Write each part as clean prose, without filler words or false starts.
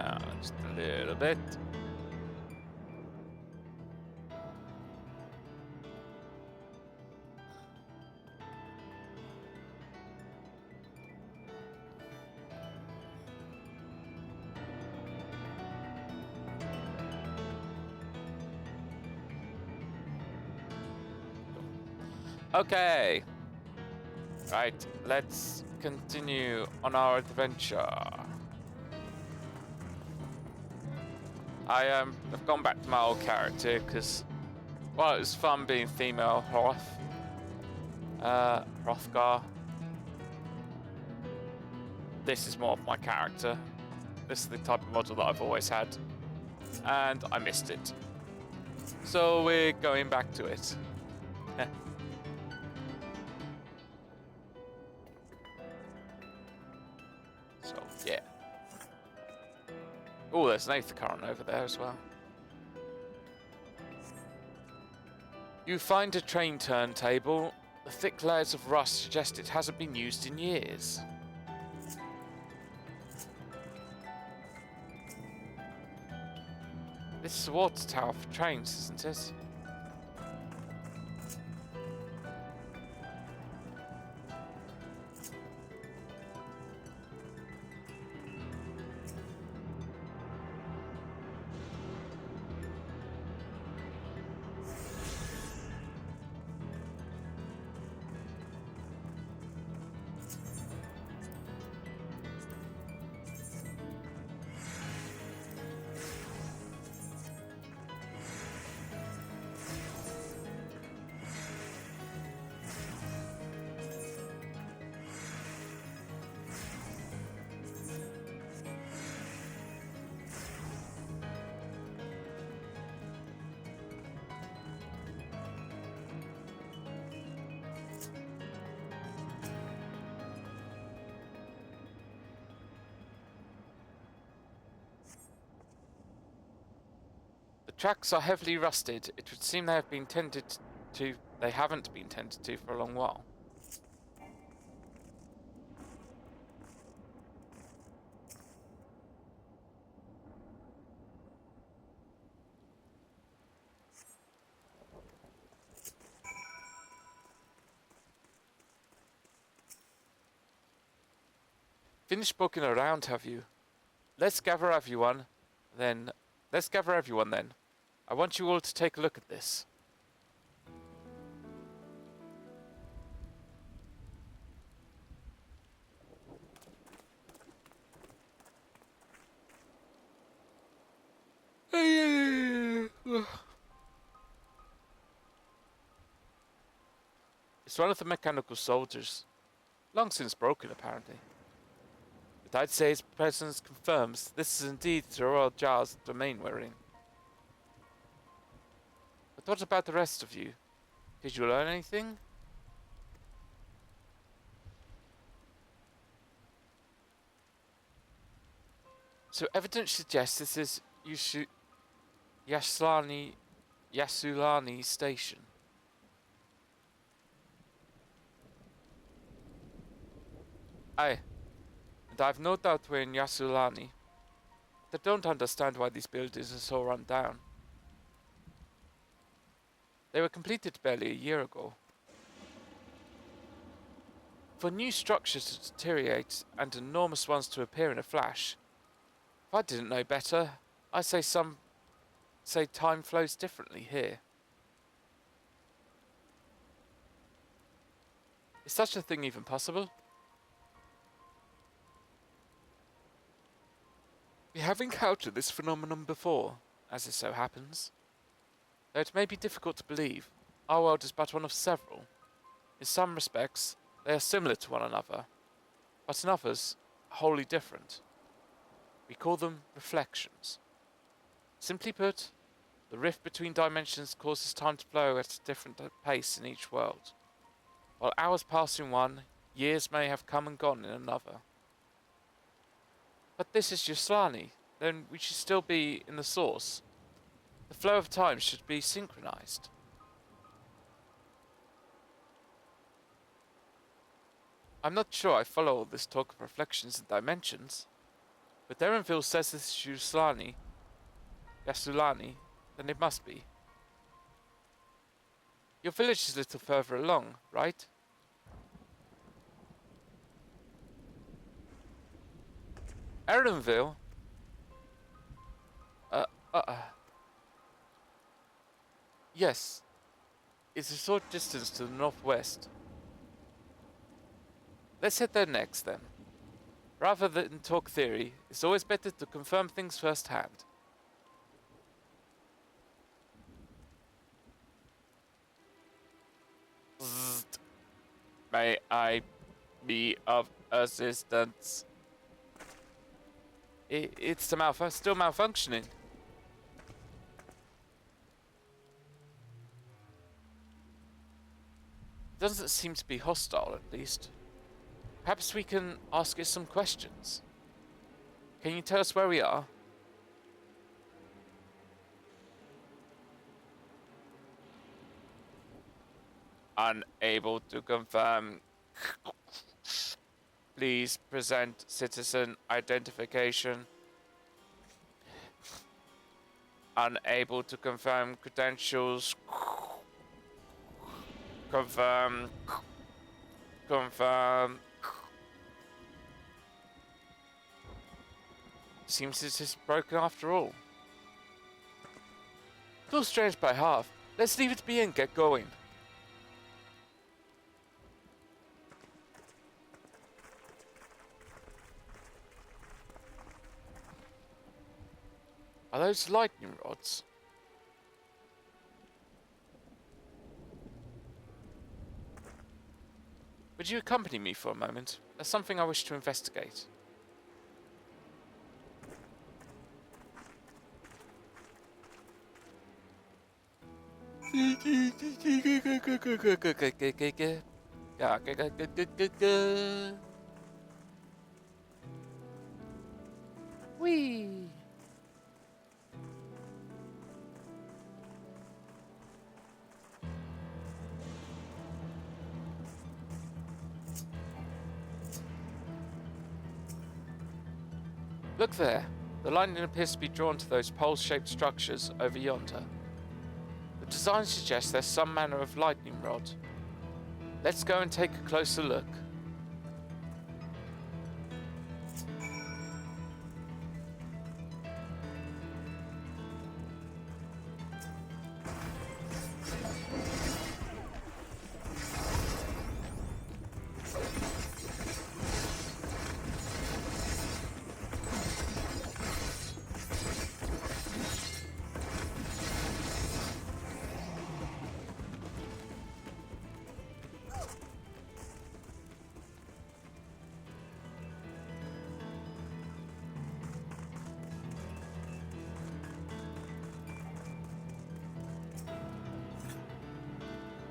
down just a little bit. Okay. Right, let's continue on our adventure. I've gone back to my old character because, well, it was fun being female Hrothgar. This is more of my character. This is the type of model that I've always had, and I missed it. So we're going back to it. So yeah. Oh, there's an eighth current over there as well. You find a train turntable. The thick layers of rust suggest it hasn't been used in years. This is a water tower for trains, isn't it? The tracks are heavily rusted. It would seem they have been tended to. They haven't been tended to for a long while. Finished poking around, have you? Let's gather everyone then. I want you all to take a look at this. It's one of the mechanical soldiers. Long since broken, apparently. But I'd say its presence confirms this is indeed the Royal Jar's domain we're in. But what about the rest of you? Did you learn anything? So evidence suggests this is Yasulani Station. Aye, and I've no doubt we're in Yasulani. But I don't understand why these buildings are so run down. They were completed barely a year ago. For new structures to deteriorate and enormous ones to appear in a flash, if I didn't know better, I say time flows differently here. Is such a thing even possible? We have encountered this phenomenon before, as it so happens. Though it may be difficult to believe, our world is but one of several. In some respects, they are similar to one another, but in others, wholly different. We call them reflections. Simply put, the rift between dimensions causes time to flow at a different pace in each world. While hours pass in one, years may have come and gone in another. But this is Yuslani, then we should still be in the source. The flow of time should be synchronized. I'm not sure I follow all this talk of reflections and dimensions. But Erenville says this is Yasulani, then it must be. Your village is a little further along, right? Erenville? Uh, uh. Yes. It's a short distance to the northwest. Let's head there next, then. Rather than talk theory, it's always better to confirm things firsthand. Zzzt. May I be of assistance? It's still malfunctioning. Doesn't seem to be hostile, at least. Perhaps we can ask it some questions. Can you tell us where we are? Unable to confirm. Please present citizen identification. Unable to confirm credentials. Confirm. Seems it's just broken after all. Feels strange by half. Let's leave it be and get going. Are those lightning rods? Would you accompany me for a moment? There's something I wish to investigate. Whee! Look there. The lightning appears to be drawn to those pole-shaped structures over yonder. The design suggests there's some manner of lightning rod. Let's go and take a closer look.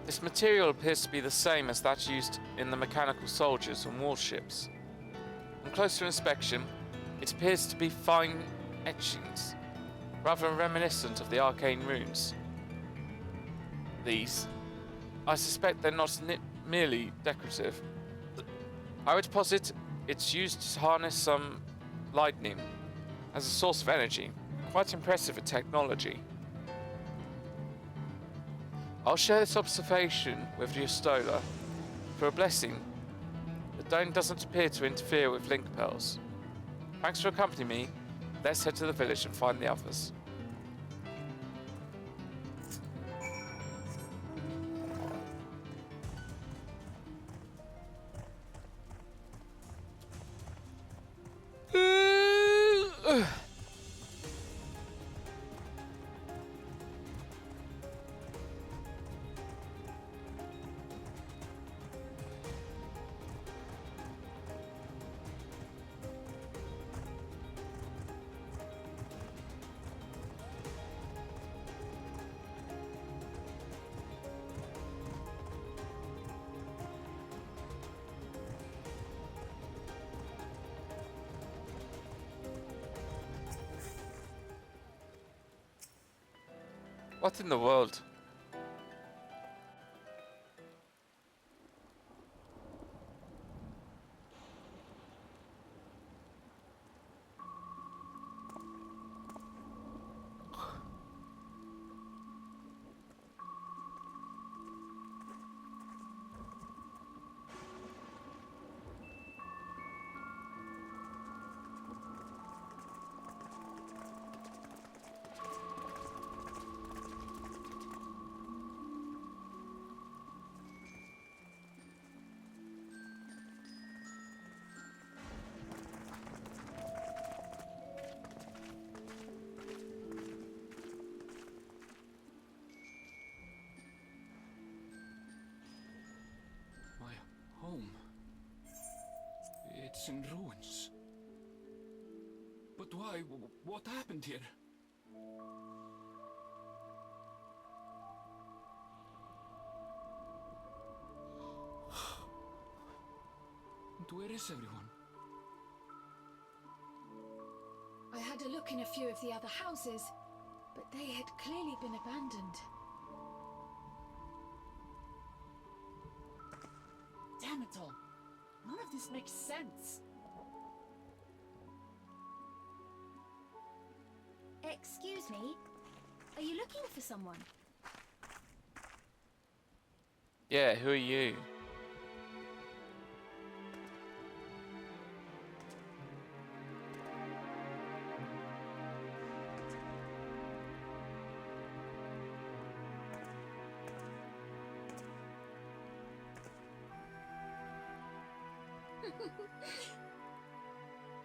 This material appears to be the same as that used in the mechanical soldiers and warships. On closer inspection, it appears to be fine etchings, rather reminiscent of the arcane runes. These, I suspect they're not merely decorative. I would posit it's used to harness some lightning as a source of energy. Quite impressive in technology. I'll share this observation with Yustola. For a blessing, the dome doesn't appear to interfere with link pearls. Thanks for accompanying me. Let's head to the village and find the others. What in the world? in ruins. But why? What happened here? And where is everyone? I had a look in a few of the other houses, but they had clearly been abandoned. Damn it all. None of this makes sense. Excuse me? Are you looking for someone? Yeah, who are you?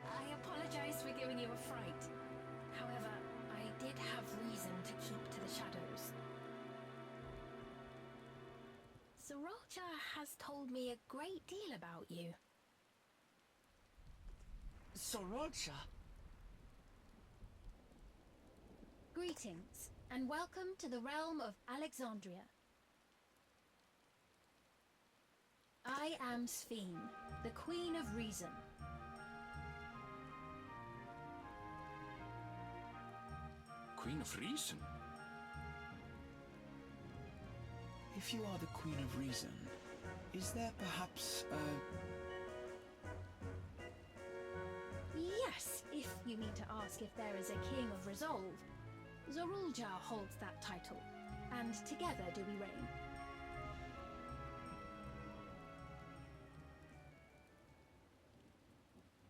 I apologize for giving you a fright. However, I did have reason to keep to the shadows. Sriracha has told me a great deal about you. Sriracha? Greetings, and welcome to the realm of Alexandria. I am Sphene, the Queen of Reason. Queen of Reason? If you are the Queen of Reason, is there perhaps Yes, if you mean to ask if there is a King of Resolve. Zorulja holds that title, and together do we reign.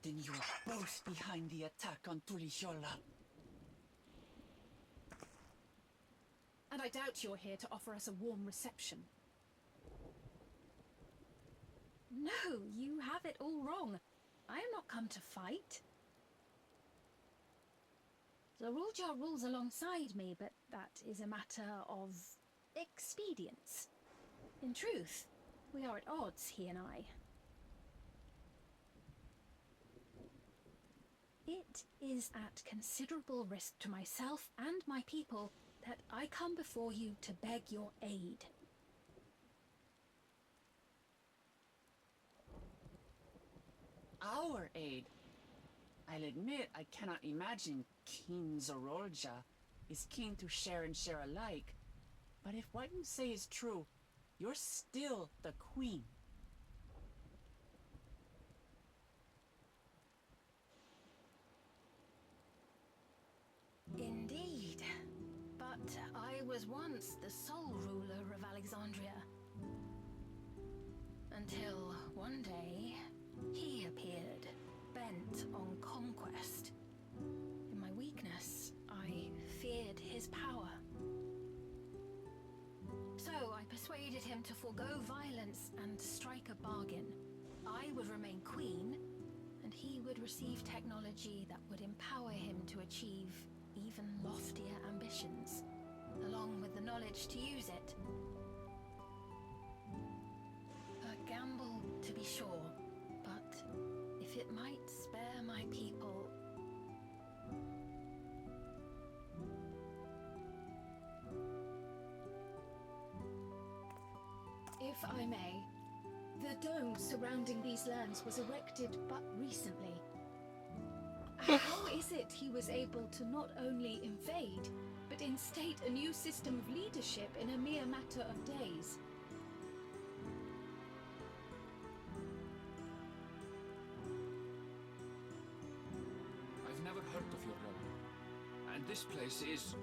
Then you're both behind the attack on Tulishola. And I doubt you're here to offer us a warm reception. No, you have it all wrong. I am not come to fight. Zorulja rules alongside me, but that is a matter of expedience. In truth, we are at odds, he and I. It is at considerable risk to myself and my people that I come before you to beg your aid. Our aid? I'll admit I cannot imagine King Zorolja is keen to share and share alike. But if what you say is true, you're still the queen. Indeed. But I was once the sole ruler of Alexandria. Until one day, he appeared, bent on conquest. In my weakness, I feared his power. So I persuaded him to forego violence and strike a bargain. I would remain queen, and he would receive technology that would empower him to achieve even loftier ambitions, along with the knowledge to use it. A gamble, to be sure, but if it might spare my people... If I may, the dome surrounding these lands was erected but recently. How is it he was able to not only invade, but instate a new system of leadership in a mere matter of days? I've never heard of your realm. And this place is,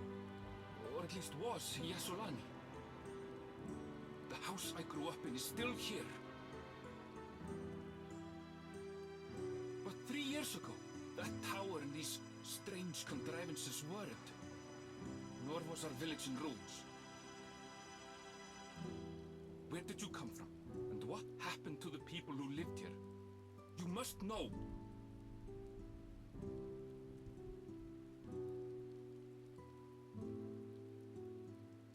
or at least was, Yasolani. The house I grew up in is still here. But 3 years ago, that tower and these strange contrivances weren't. Nor was our village in ruins. Where did you come from? And what happened to the people who lived here? You must know.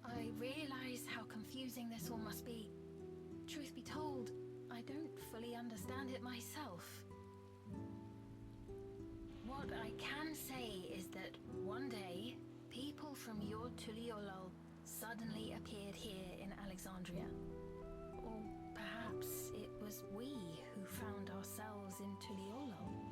I realize how confusing this all must be. Truth be told, I don't fully understand it myself. What I can say is that one day, people from your Tuliolol suddenly appeared here in Alexandria. Or perhaps it was we who found ourselves in Tuliolol.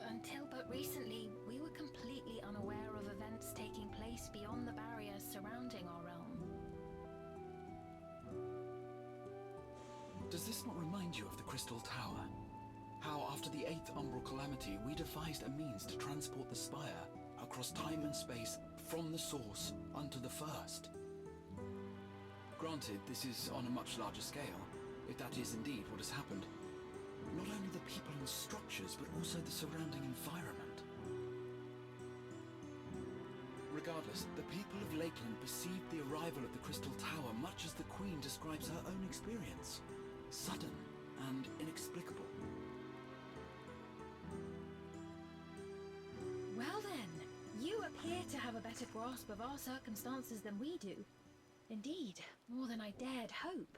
Until but recently, we were completely unaware of events taking place beyond the barriers surrounding our realm. Does this not remind you of the Crystal Tower? How after the 8th Umbral Calamity, we devised a means to transport the Spire across time and space from the source unto the first. Granted, this is on a much larger scale, if that is indeed what has happened. Not only the people and structures, but also the surrounding environment. Regardless, the people of Lakeland perceived the arrival of the Crystal Tower much as the Queen describes her own experience. Sudden and inexplicable. Well then, you appear to have a better grasp of our circumstances than we do. Indeed, more than I dared hope.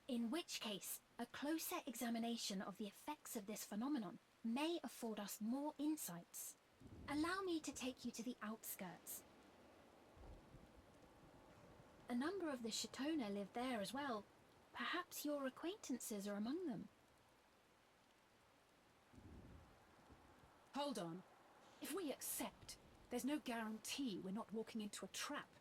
In which case, a closer examination of the effects of this phenomenon may afford us more insights. Allow me to take you to the outskirts. A number of the Shatona live there as well. Perhaps your acquaintances are among them. Hold on. If we accept, there's no guarantee we're not walking into a trap.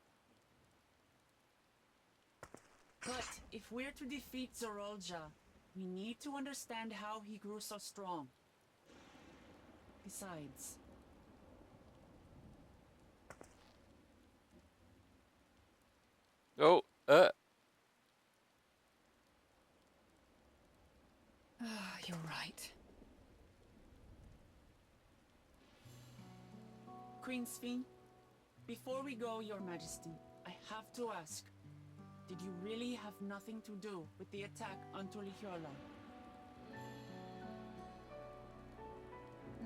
But if we're to defeat Zorolja, we need to understand how he grew so strong. Besides... Oh, You're right. Queen Sphene, before we go, Your Majesty, I have to ask, did you really have nothing to do with the attack on Tulihiola?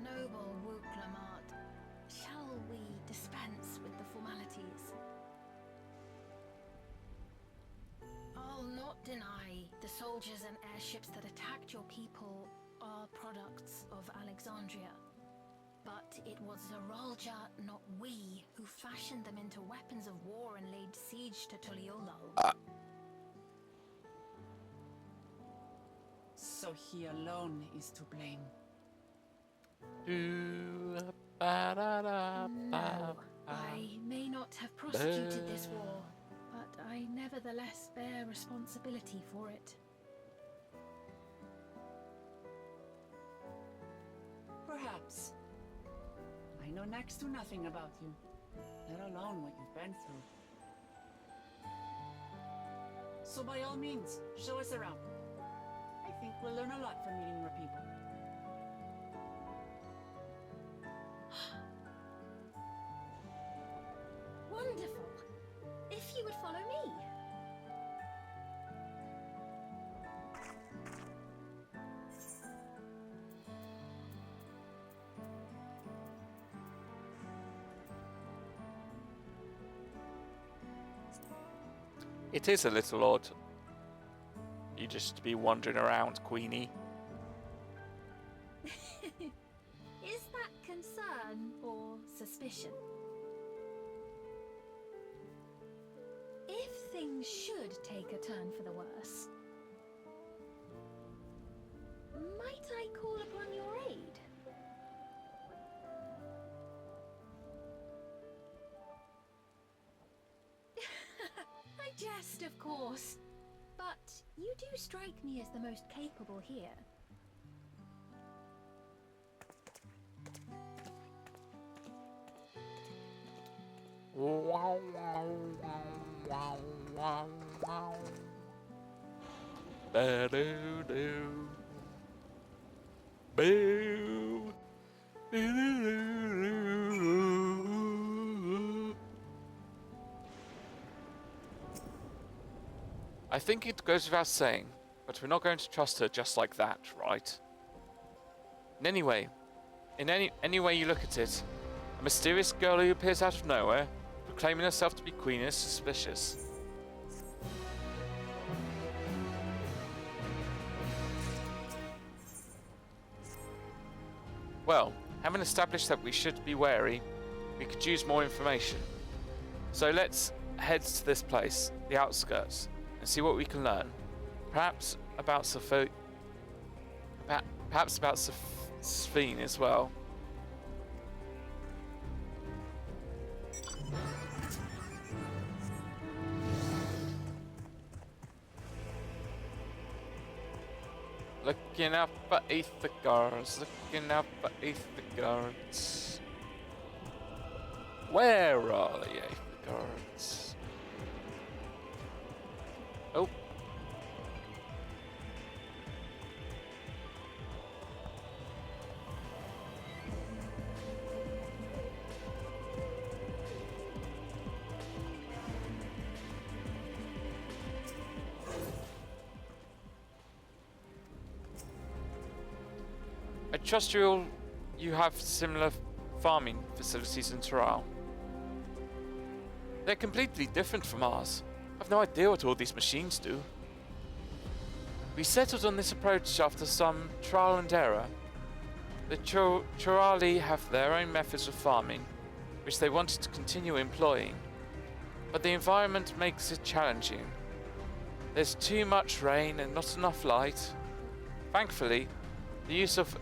Noble Wook Lamart, shall we dispense with the formalities? I'll not deny the soldiers and airships that attacked your people are products of Alexandria. But it was Zorolja, not we, who fashioned them into weapons of war and laid siege to Tuliolol. So he alone is to blame. No, I may not have prosecuted this war, but I nevertheless bear responsibility for it. Perhaps. I know next to nothing about you, let alone what you've been through. So by all means, show us around. I think we'll learn a lot from meeting more people. Wonderful! If you would follow me. it is a little odd. You just be wandering around, Queenie. Is that concern or suspicion? If things should take a turn for the worse, might I call upon your aid? I jest, of course, but you do strike me as the most capable here. Wow, wow, wow, wow, wow, wow. Ba-do-do. Boo. Do-do-do-do-do. I think it goes without saying, but we're not going to trust her just like that, right? In any way you look at it, a mysterious girl who appears out of nowhere, proclaiming herself to be queen, is suspicious. Well, having established that we should be wary, we could use more information. So let's head to this place, the outskirts, and see what we can learn. Perhaps about Sphene as well. Looking up for Aether Guards, looking up for Aether Guards. Where are the Aether Guards? Oh. I trust you have similar farming facilities in Taral. They're completely different from ours. I've no idea what all these machines do. We settled on this approach after some trial and error. The Chorali have their own methods of farming, which they wanted to continue employing. But the environment makes it challenging. There's too much rain and not enough light. Thankfully, the use of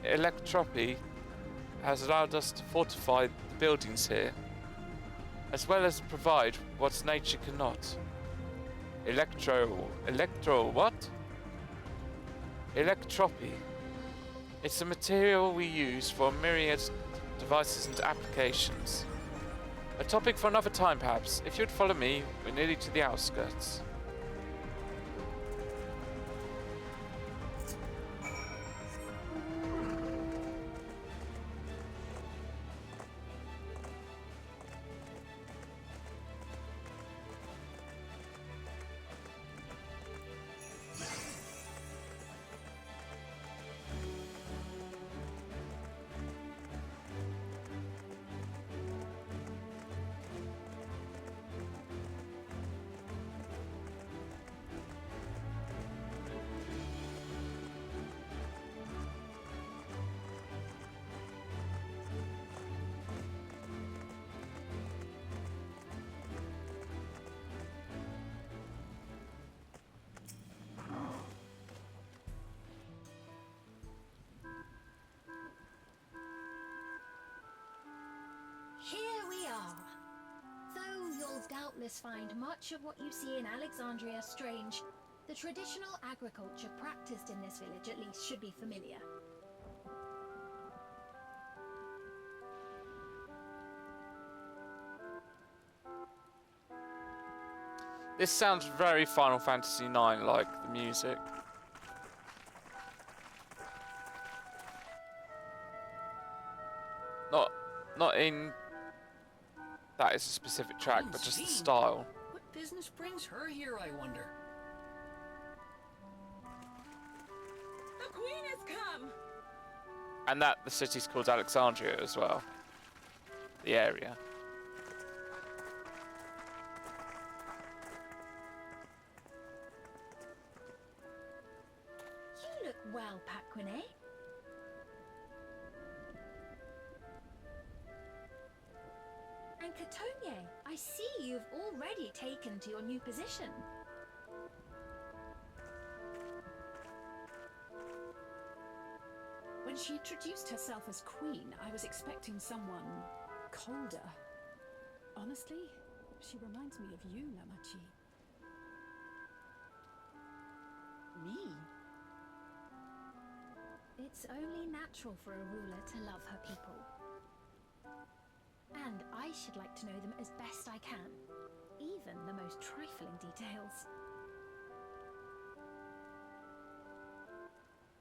electropy has allowed us to fortify the buildings here, as well as provide what nature cannot. What? Electropy. It's a material we use for myriad devices and applications. A topic for another time, perhaps. If you'd follow me, we're nearly to the outskirts. Here we are. Though you'll doubtless find much of what you see in Alexandria strange, the traditional agriculture practiced in this village at least should be familiar. This sounds very Final Fantasy IX like, the music. Not in that is a specific track, but just the style. What business brings her here, I wonder? The queen has come! And that the city's called Alexandria as well. The area. You look well, Paquine. And Catogne, I see you've already taken to your new position. When she introduced herself as queen, I was expecting someone colder. Honestly, she reminds me of you, Namachi. Me? It's only natural for a ruler to love her people. And I should like to know them as best I can, even the most trifling details.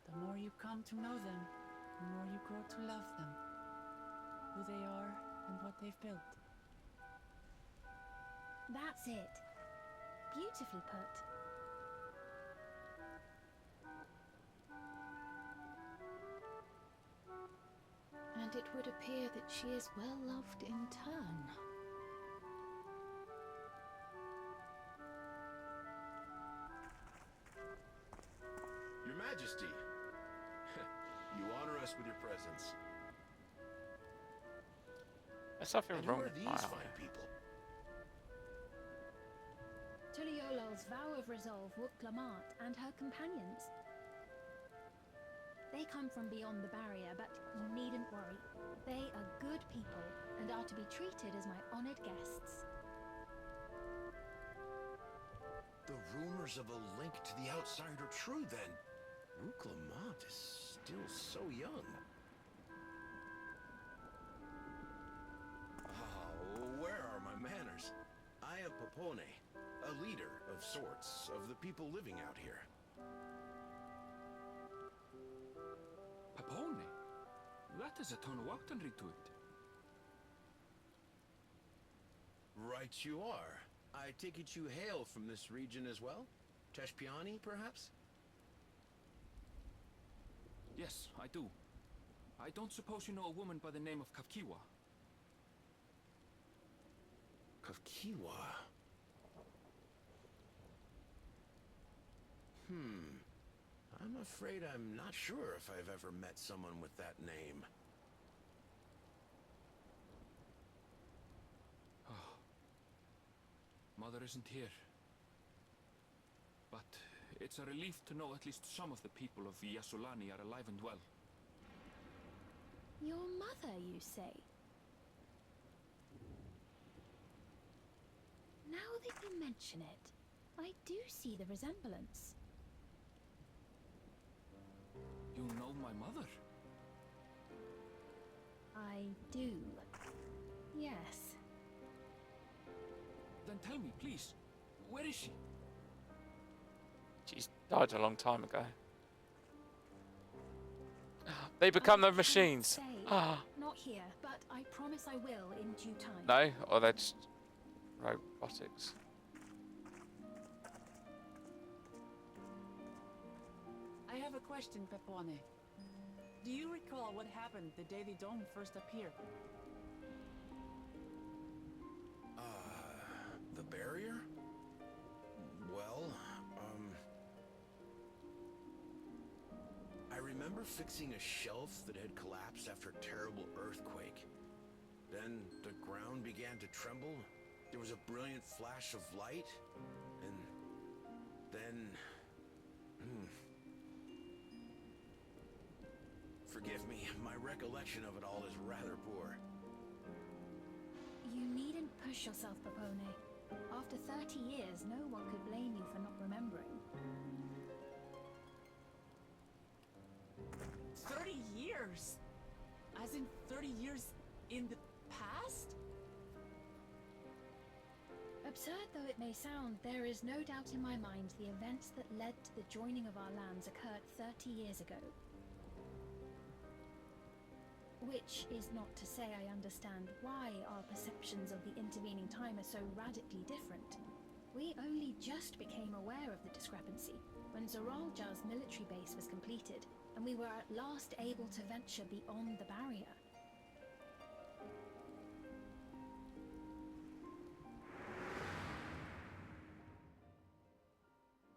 The more you come to know them, the more you grow to love them. Who they are and what they've built. That's it. Beautifully put. And it would appear that she is well loved in turn. Your Majesty, You honor us with your presence. There's something And who wrong are with these my fine eye. people? Tuliola's vow of resolve Wuk-Lamart and her companions. They come from beyond the barrier, but you needn't worry. They are good people and are to be treated as my honored guests. The rumors of a link to the outside are true, then. Lamont is still so young. Where are my manners? I am Popone, a leader of sorts of the people living out here. Papone? That is a Tonawaktanri to it. Right you are. I take it you hail from this region as well? Teshpiani, perhaps? Yes, I do. I don't suppose you know a woman by the name of Kafkiwa? Kafkiwa. I'm afraid I'm not sure if I've ever met someone with that name. Oh. Mother isn't here. But it's a relief to know at least some of the people of Yasulani are alive and well. Your mother, you say? Now that you mention it, I do see the resemblance. You know my mother? I do. Yes. Then tell me, please, where is she? She's died a long time ago. They become the machines. Say, Ah. not here, but I promise I will in due time. No, or they're just robotics. I have a question, Pepone. Do you recall what happened the day the dome first appeared? The barrier? Well, I remember fixing a shelf that had collapsed after a terrible earthquake. Then the ground began to tremble. There was a brilliant flash of light, and then... Forgive me, my recollection of it all is rather poor. You needn't push yourself, Popone. After 30 years, no one could blame you for not remembering. 30 years? As in 30 years in the past? Absurd though it may sound, there is no doubt in my mind the events that led to the joining of our lands occurred 30 years ago. Which is not to say I understand why our perceptions of the intervening time are so radically different. We only just became aware of the discrepancy when Zoralja's military base was completed, and we were at last able to venture beyond the barrier.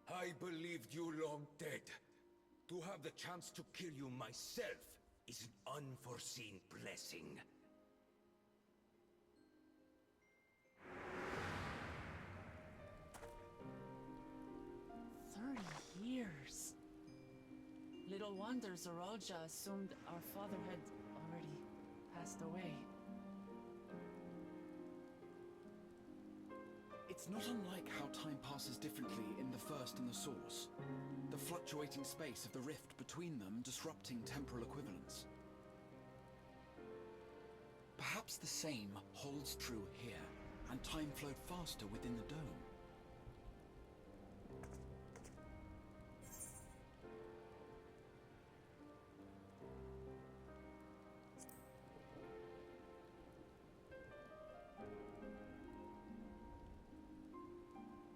I believed you long dead. To have the chance to kill you myself is an unforeseen blessing. Years. Little wonder Zoralja assumed our father had already passed away. It's not unlike how time passes differently in the First and the Source. The fluctuating space of the rift between them disrupting temporal equivalence. Perhaps the same holds true here, and time flowed faster within the dome.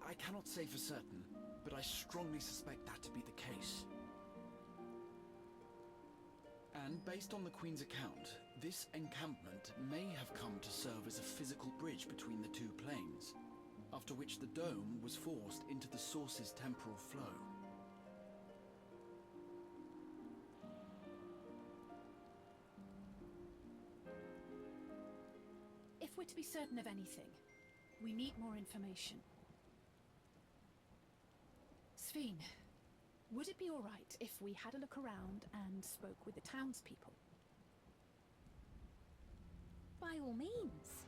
I cannot say for certain, but I strongly suspect that to be the case. And based on the Queen's account, this encampment may have come to serve as a physical bridge between the two planes, after which the dome was forced into the Source's temporal flow. be certain of anything. We need more information. Sveen, would it be all right if we had a look around and spoke with the townspeople? By all means.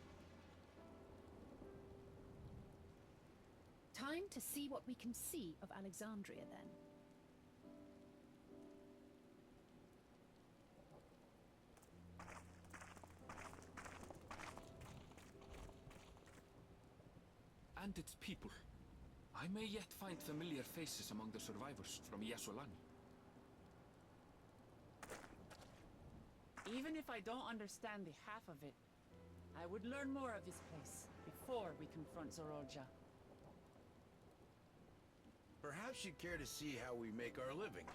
Time to see what we can see of Alexandria, then. And its people. I may yet find familiar faces among the survivors from Yasolani. Even if I don't understand the half of it, I would learn more of this place before we confront Zorolja. Perhaps you'd care to see how we make our living.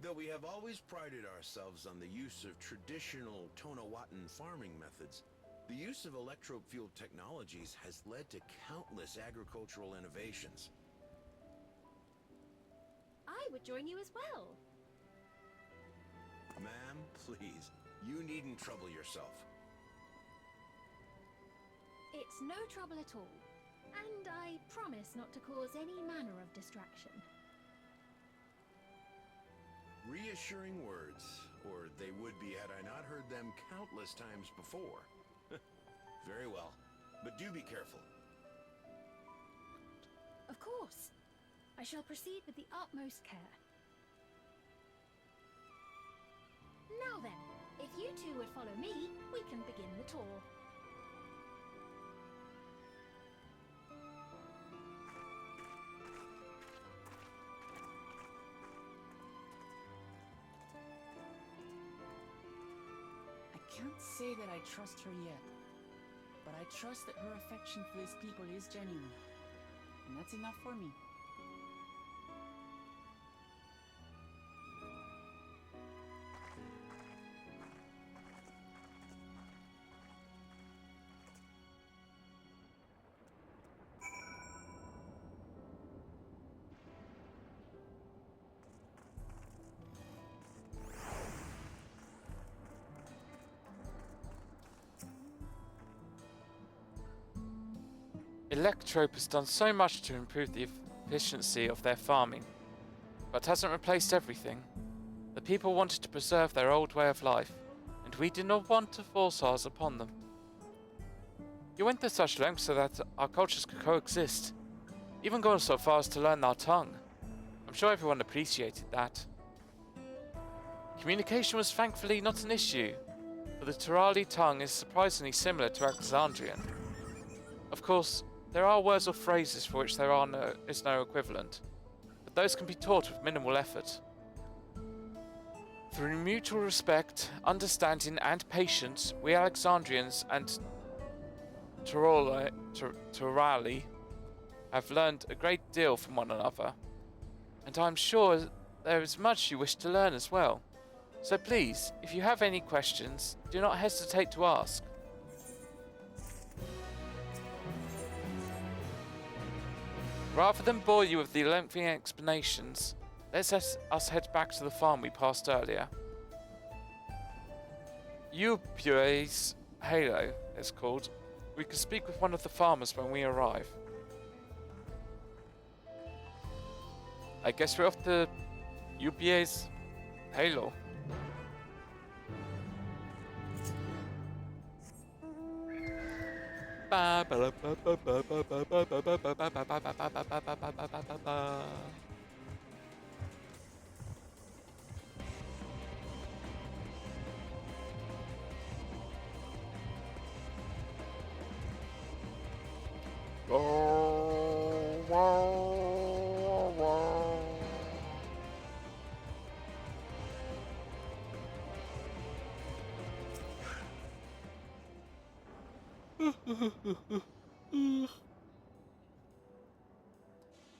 Though we have always prided ourselves on the use of traditional Tonawatan farming methods, the use of electro-fueled technologies has led to countless agricultural innovations. I would join you as well. Ma'am, please, you needn't trouble yourself. It's no trouble at all. And I promise not to cause any manner of distraction. Reassuring words, or they would be had I not heard them countless times before. Very well, but do be careful. Of course. I shall proceed with the utmost care. Now then, if you two would follow me, we can begin the tour. I can't say that I trust her yet, but I trust that her affection for these people is genuine, and that's enough for me. Electrope has done so much to improve the efficiency of their farming, but hasn't replaced everything. The people wanted to preserve their old way of life, and we did not want to force ours upon them. You went to such lengths so that our cultures could coexist, even going so far as to learn our tongue. I'm sure everyone appreciated that. Communication was thankfully not an issue, for the Turali tongue is surprisingly similar to Alexandrian. Of course, there are words or phrases for which there is no equivalent, but those can be taught with minimal effort. Through mutual respect, understanding, and patience, we Alexandrians and Turali have learned a great deal from one another, and I'm sure there is much you wish to learn as well. So please, if you have any questions, do not hesitate to ask. Rather than bore you with the lengthy explanations, let's us head back to the farm we passed earlier. Upue's Halo, it's called. We can speak with one of the farmers when we arrive. I guess we're off to Upue's Halo.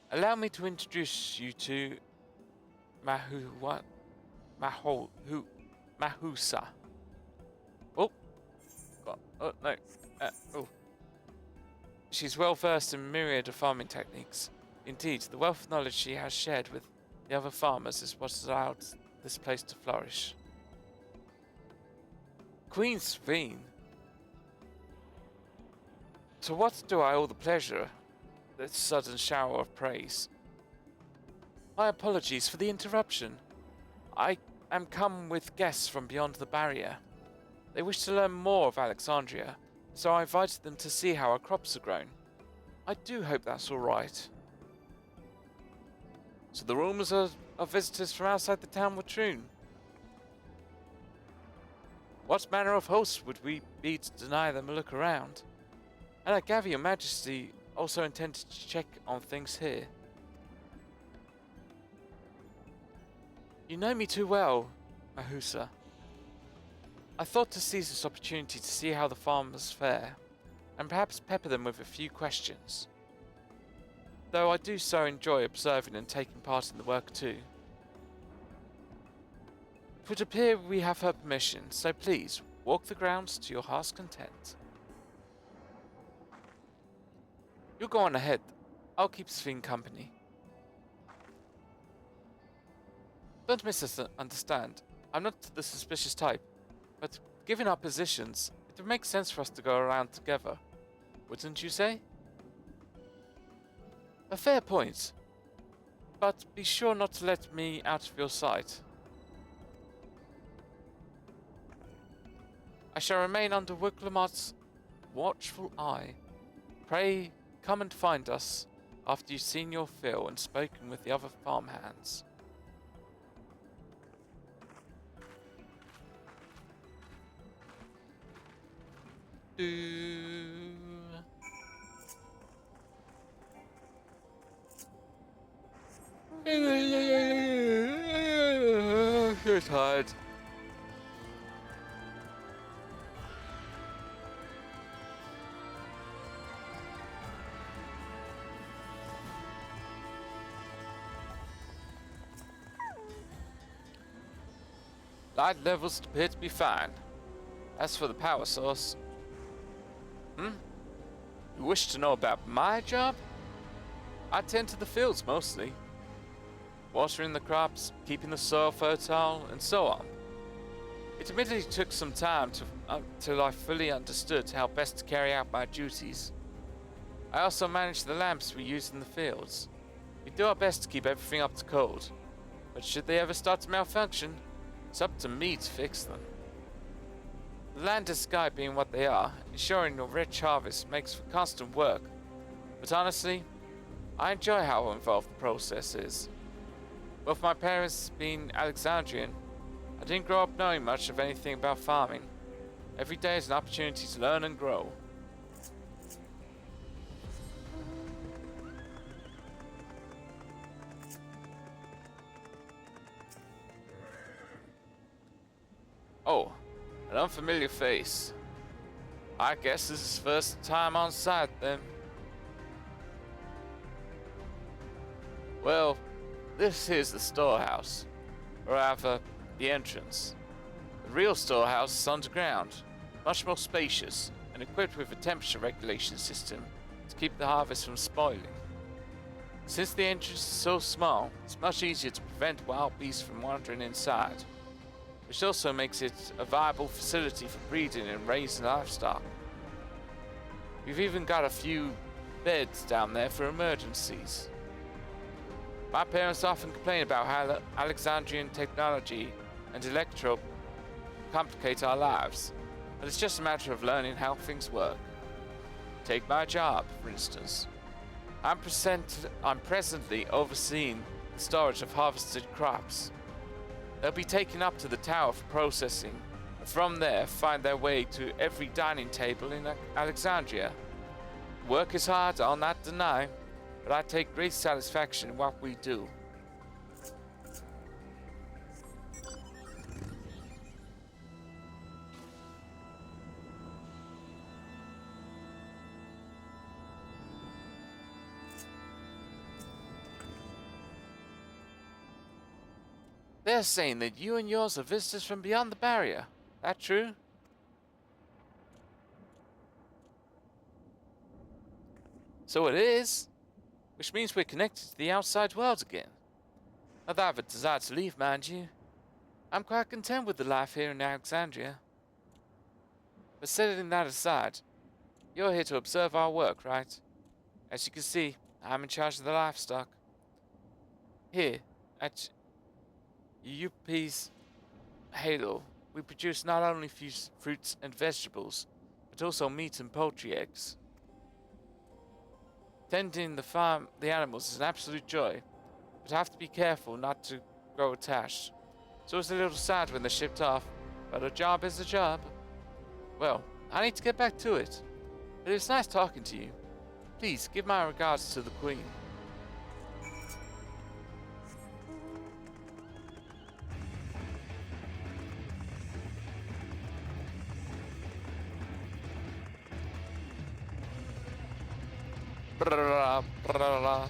Allow me to introduce you to Mahusa. Oh, no. She's well versed in a myriad of farming techniques. Indeed, the wealth of knowledge she has shared with the other farmers is what has allowed this place to flourish. Queen's Fiend. To what do I owe the pleasure, this sudden shower of praise? My apologies for the interruption. I am come with guests from beyond the barrier. They wish to learn more of Alexandria, so I invited them to see how our crops are grown. I do hope that's all right. So the rumours of visitors from outside the town were true. What manner of hosts would we be to deny them a look around? And I gather your majesty also intended to check on things here. You know me too well, Mahusa. I thought to seize this opportunity to see how the farmers fare, and perhaps pepper them with a few questions. Though I do so enjoy observing and taking part in the work too. It would appear we have her permission, so please, walk the grounds to your heart's content. You go on ahead. I'll keep Sphene company. Don't misunderstand. I'm not the suspicious type, but given our positions, it would make sense for us to go around together. Wouldn't you say? A fair point. But be sure not to let me out of your sight. I shall remain under Wicklamart's watchful eye. Pray come and find us after you've seen your fill and spoken with the other farmhands. You're tired. Light levels appear to be fine. As for the power source... You wish to know about my job? I tend to the fields mostly. Watering the crops, keeping the soil fertile, and so on. It admittedly took some time till I fully understood how best to carry out my duties. I also manage the lamps we use in the fields. We do our best to keep everything up to code, but should they ever start to malfunction, it's up to me to fix them. The land and sky being what they are, ensuring a rich harvest makes for constant work, but honestly, I enjoy how involved the process is. Both my parents being Alexandrian, I didn't grow up knowing much of anything about farming. Every day is an opportunity to learn and grow. Oh, an unfamiliar face. I guess this is his first time on site then. Well, this is the storehouse, or rather, the entrance. The real storehouse is underground, much more spacious, and equipped with a temperature regulation system to keep the harvest from spoiling. Since the entrance is so small, it's much easier to prevent wild beasts from wandering inside, which also makes it a viable facility for breeding and raising livestock. We've even got a few beds down there for emergencies. My parents often complain about how Alexandrian technology and electro complicate our lives, but it's just a matter of learning how things work. Take my job, for instance. I'm presently overseeing the storage of harvested crops. They'll be taken up to the tower for processing, and from there find their way to every dining table in Alexandria. Work is hard, I'll not deny, but I take great satisfaction in what we do. They're saying that you and yours are visitors from beyond the barrier. That true? So it is. Which means we're connected to the outside world again. Not that I have a desire to leave, mind you. I'm quite content with the life here in Alexandria. But setting that aside, you're here to observe our work, right? As you can see, I'm in charge of the livestock. Here, at Yuppie's Halo, we produce not only fruits and vegetables, but also meat and poultry eggs. Tending the animals is an absolute joy, but I have to be careful not to grow attached. So it's a little sad when they're shipped off, but a job is a job. Well, I need to get back to it. But it's nice talking to you. Please give my regards to the Queen. Blah, blah, blah.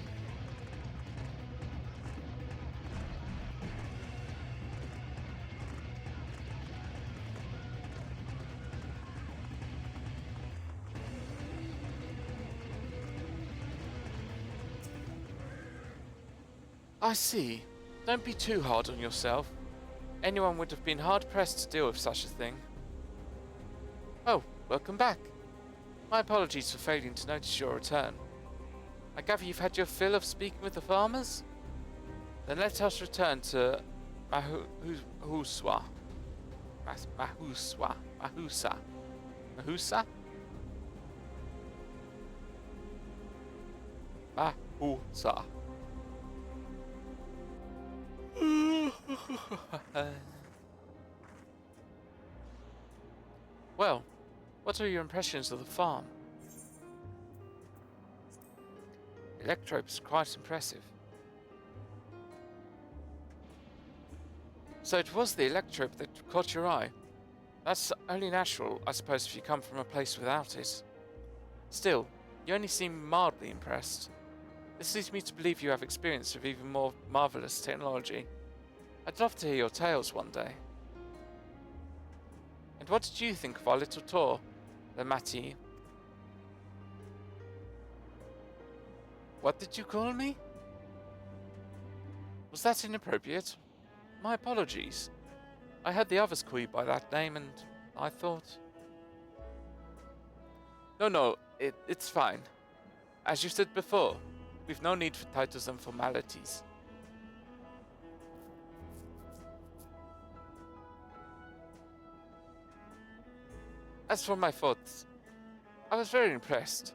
I see. Don't be too hard on yourself. Anyone would have been hard-pressed to deal with such a thing. Oh, welcome back. My apologies for failing to notice your return. I gather you've had your fill of speaking with the farmers? Then let us return to Mahusa. Mahusa? Well, what are your impressions of the farm? The electrope is quite impressive. So it was the electrope that caught your eye. That's only natural, I suppose, if you come from a place without it. Still, you only seem mildly impressed. This leads me to believe you have experience with even more marvelous technology. I'd love to hear your tales one day. And what did you think of our little tour, Le Mati? What did you call me? Was that inappropriate? My apologies. I heard the others call you by that name and I thought... No, it's fine. As you said before, we've no need for titles and formalities. As for my thoughts, I was very impressed.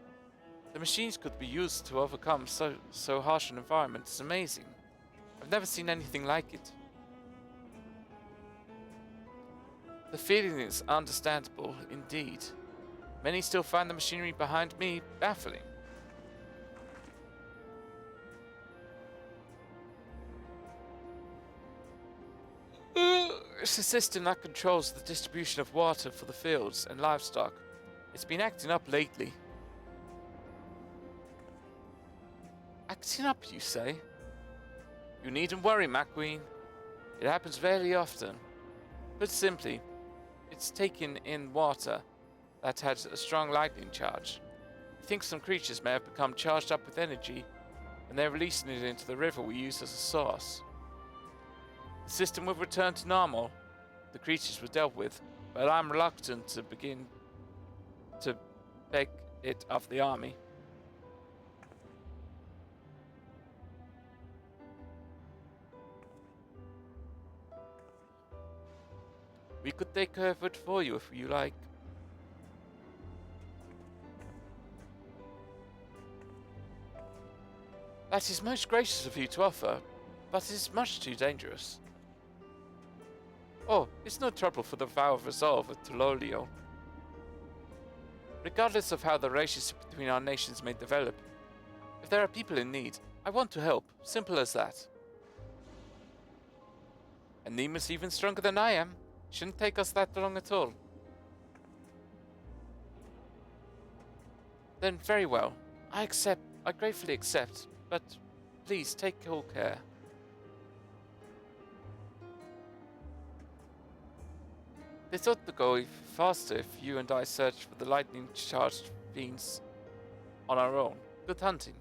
The machines could be used to overcome so harsh an environment is amazing. I've never seen anything like it. The feeling is understandable indeed. Many still find the machinery behind me baffling. It's a system that controls the distribution of water for the fields and livestock. It's been acting up lately. Acting up, you say? You needn't worry, my queen. It happens very often. Put simply, it's taking in water that has a strong lightning charge. I think some creatures may have become charged up with energy, and they're releasing it into the river we use as a source. The system will return to normal. The creatures were dealt with, but I'm reluctant to begin to beg it of the army. We could take care of it for you if you like. That is most gracious of you to offer, but it is much too dangerous. Oh, it's no trouble for the vow of resolve at Tololio. Regardless of how the relationship between our nations may develop, if there are people in need, I want to help. Simple as that. And Neema's even stronger than I am. Shouldn't take us that long at all. Then very well. I gratefully accept, but please take all care. This ought to go even faster if you and I search for the lightning-charged fiends on our own. Good hunting.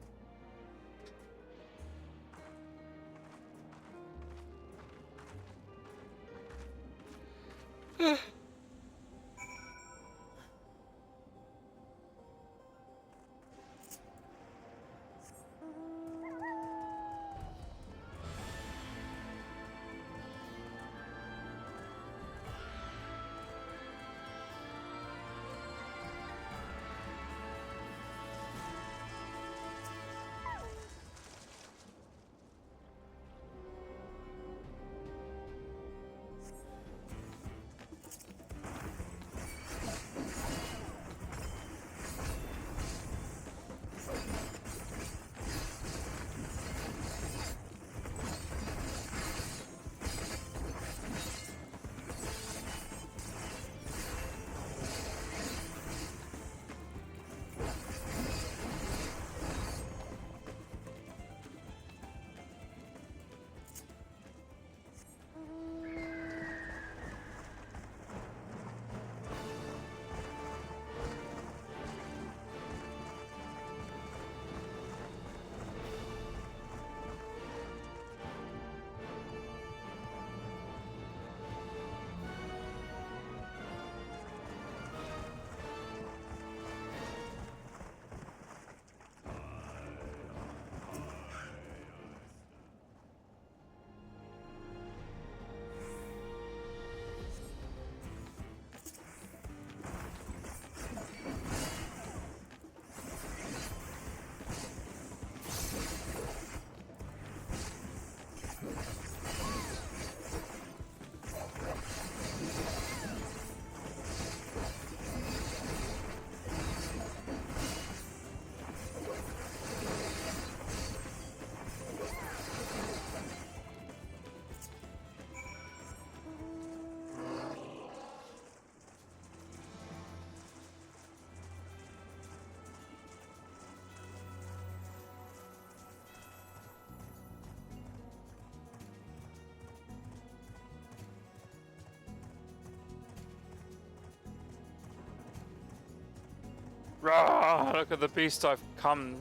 Rah, look at the beast I've come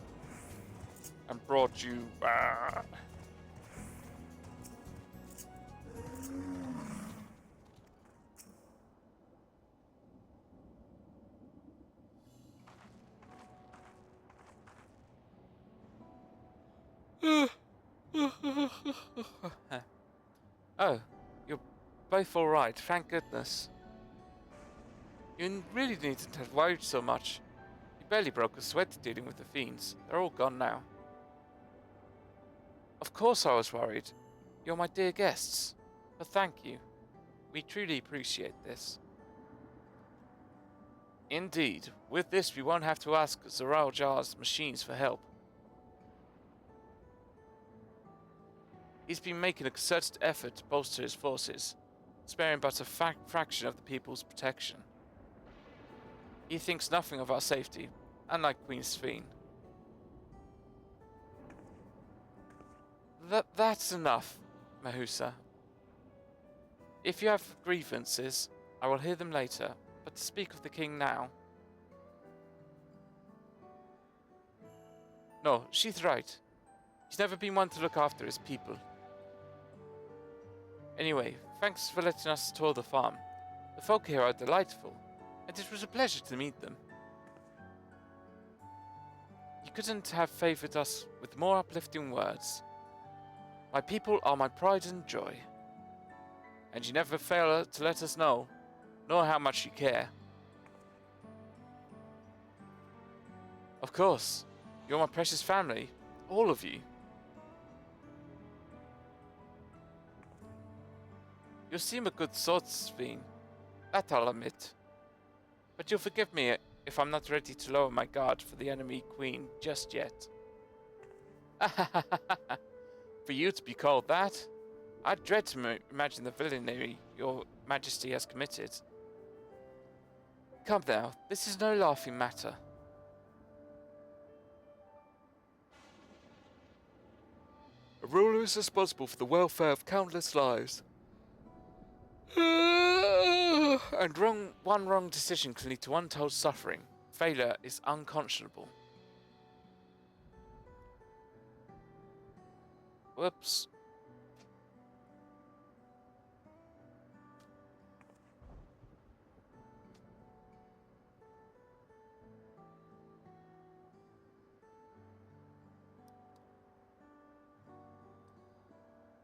and brought you. Oh, you're both alright, thank goodness. You really needn't have worried so much. You barely broke a sweat dealing with the fiends. They're all gone now. Of course I was worried. You're my dear guests. But thank you. We truly appreciate this. Indeed, with this we won't have to ask Zoral Jar's machines for help. He's been making a concerted effort to bolster his forces, sparing but a fraction of the people's protection. He thinks nothing of our safety, unlike Queen Sphene. That's enough, Mahusa. If you have grievances, I will hear them later, but to speak of the king now... No, she's right. He's never been one to look after his people. Anyway, thanks for letting us tour the farm. The folk here are delightful, and it was a pleasure to meet them. You couldn't have favoured us with more uplifting words. My people are my pride and joy. And you never fail to let us know, nor how much you care. Of course, you're my precious family, all of you. You seem a good sort, Sphene. That I'll admit. But you'll forgive me if I'm not ready to lower my guard for the enemy queen just yet. For you to be called that? I dread to imagine the villainy your majesty has committed. Come now, this is no laughing matter. A ruler is responsible for the welfare of countless lives. And one wrong decision can lead to untold suffering. Failure is unconscionable. Whoops.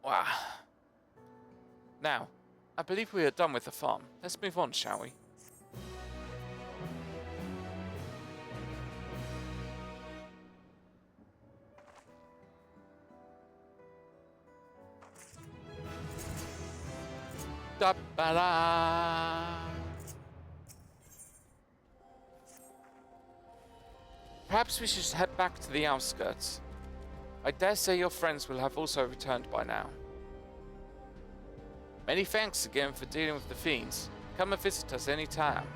Wow. Now, I believe we are done with the farm. Let's move on, shall we? Da-ba-da. Perhaps we should head back to the outskirts. I dare say your friends will have also returned by now. Many thanks again for dealing with the fiends. Come and visit us any time.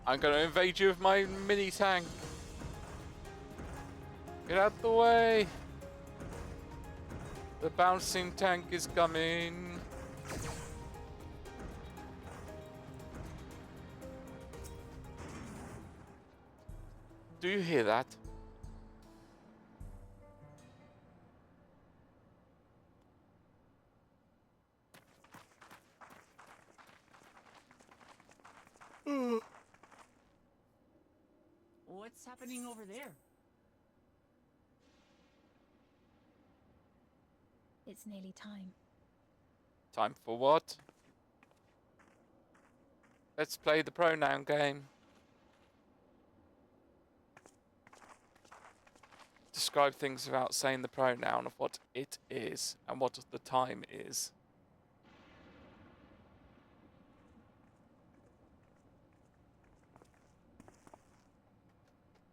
I'm gonna invade you with my mini tank. Get out the way. The bouncing tank is coming. Do you hear that? What's happening over there? It's nearly time. Time for what? Let's play the pronoun game. Describe things without saying the pronoun of what it is and what the time is.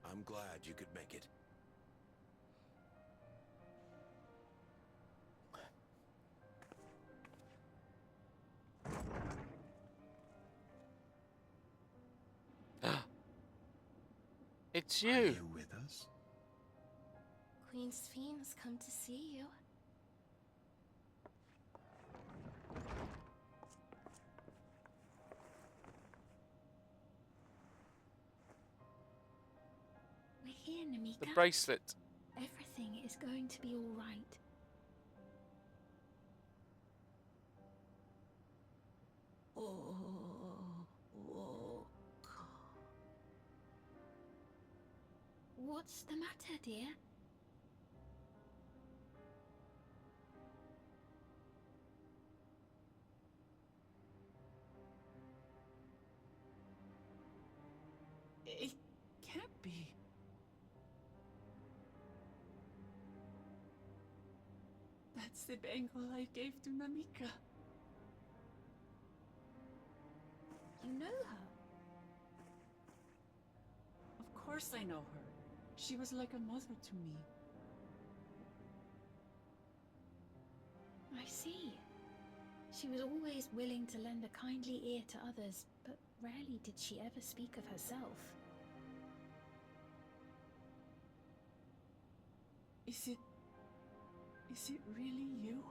I'm glad you could make it. It's Are you. you with us? Queen Sphene has come to see you. We're here, Namika. The bracelet. Everything is going to be all right. What's the matter, dear? It can't be. That's the bangle I gave to Namika. You know her? Of course I know her. She was like a mother to me. I see. She was always willing to lend a kindly ear to others, but rarely did she ever speak of herself. Is it really you?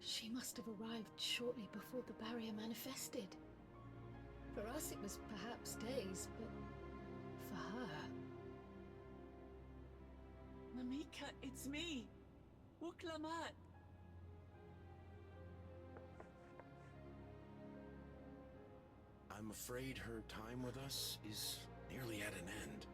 She must have arrived shortly before the barrier manifested. For us it was perhaps days, but for her... Namika, it's me! Wuklamat! I'm afraid her time with us is nearly at an end.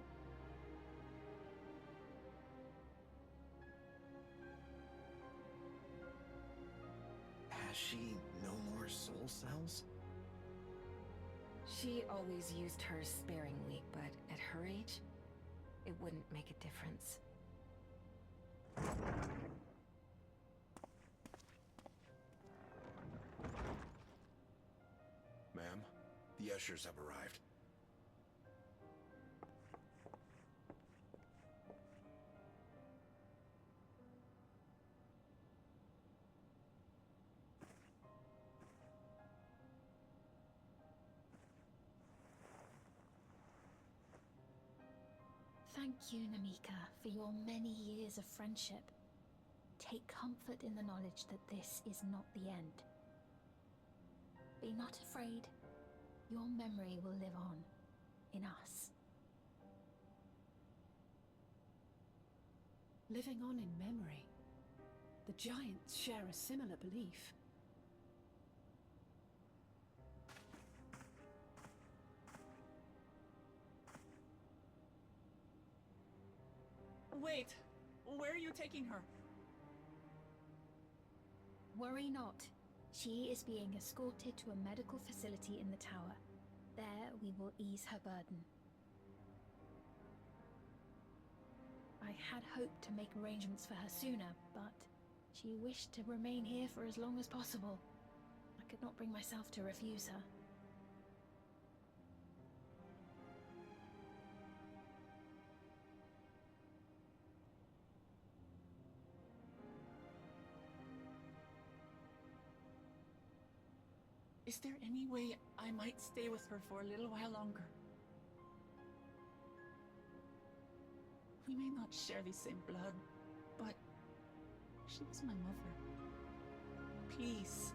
Has she no more soul cells? She always used hers sparingly, but at her age, it wouldn't make a difference. Ma'am, the ushers have arrived. Thank you, Namika, for your many years of friendship. Take comfort in the knowledge that this is not the end. Be not afraid. Your memory will live on, in us. Living on in memory. The giants share a similar belief. Wait! Where are you taking her? Worry not. She is being escorted to a medical facility in the tower. There we will ease her burden. I had hoped to make arrangements for her sooner, but she wished to remain here for as long as possible. I could not bring myself to refuse her. Is there any way I might stay with her for a little while longer? We may not share the same blood, but she was my mother. Please.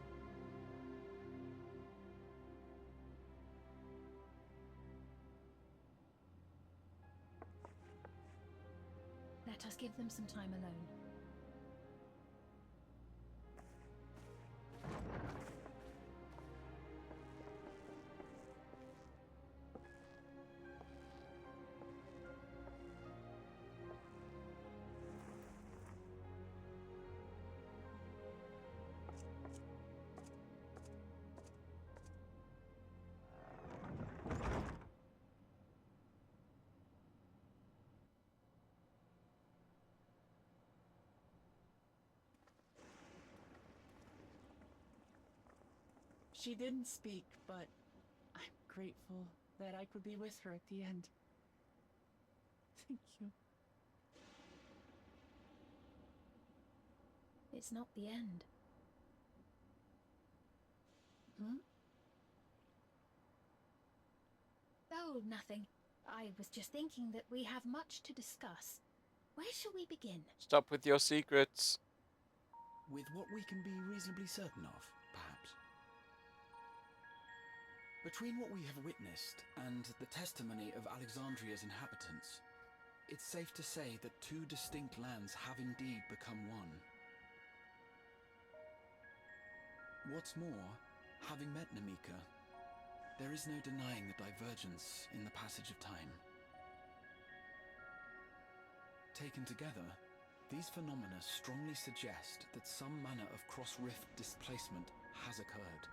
Let us give them some time alone. She didn't speak, but I'm grateful that I could be with her at the end. Thank you. It's not the end. Hmm? Thou Oh, nothing. I was just thinking that we have much to discuss. Where shall we begin? Stop with your secrets. With what we can be reasonably certain of, perhaps. Between what we have witnessed and the testimony of Alexandria's inhabitants, it's safe to say that two distinct lands have indeed become one. What's more, having met Namika, there is no denying the divergence in the passage of time. Taken together, these phenomena strongly suggest that some manner of cross-rift displacement has occurred.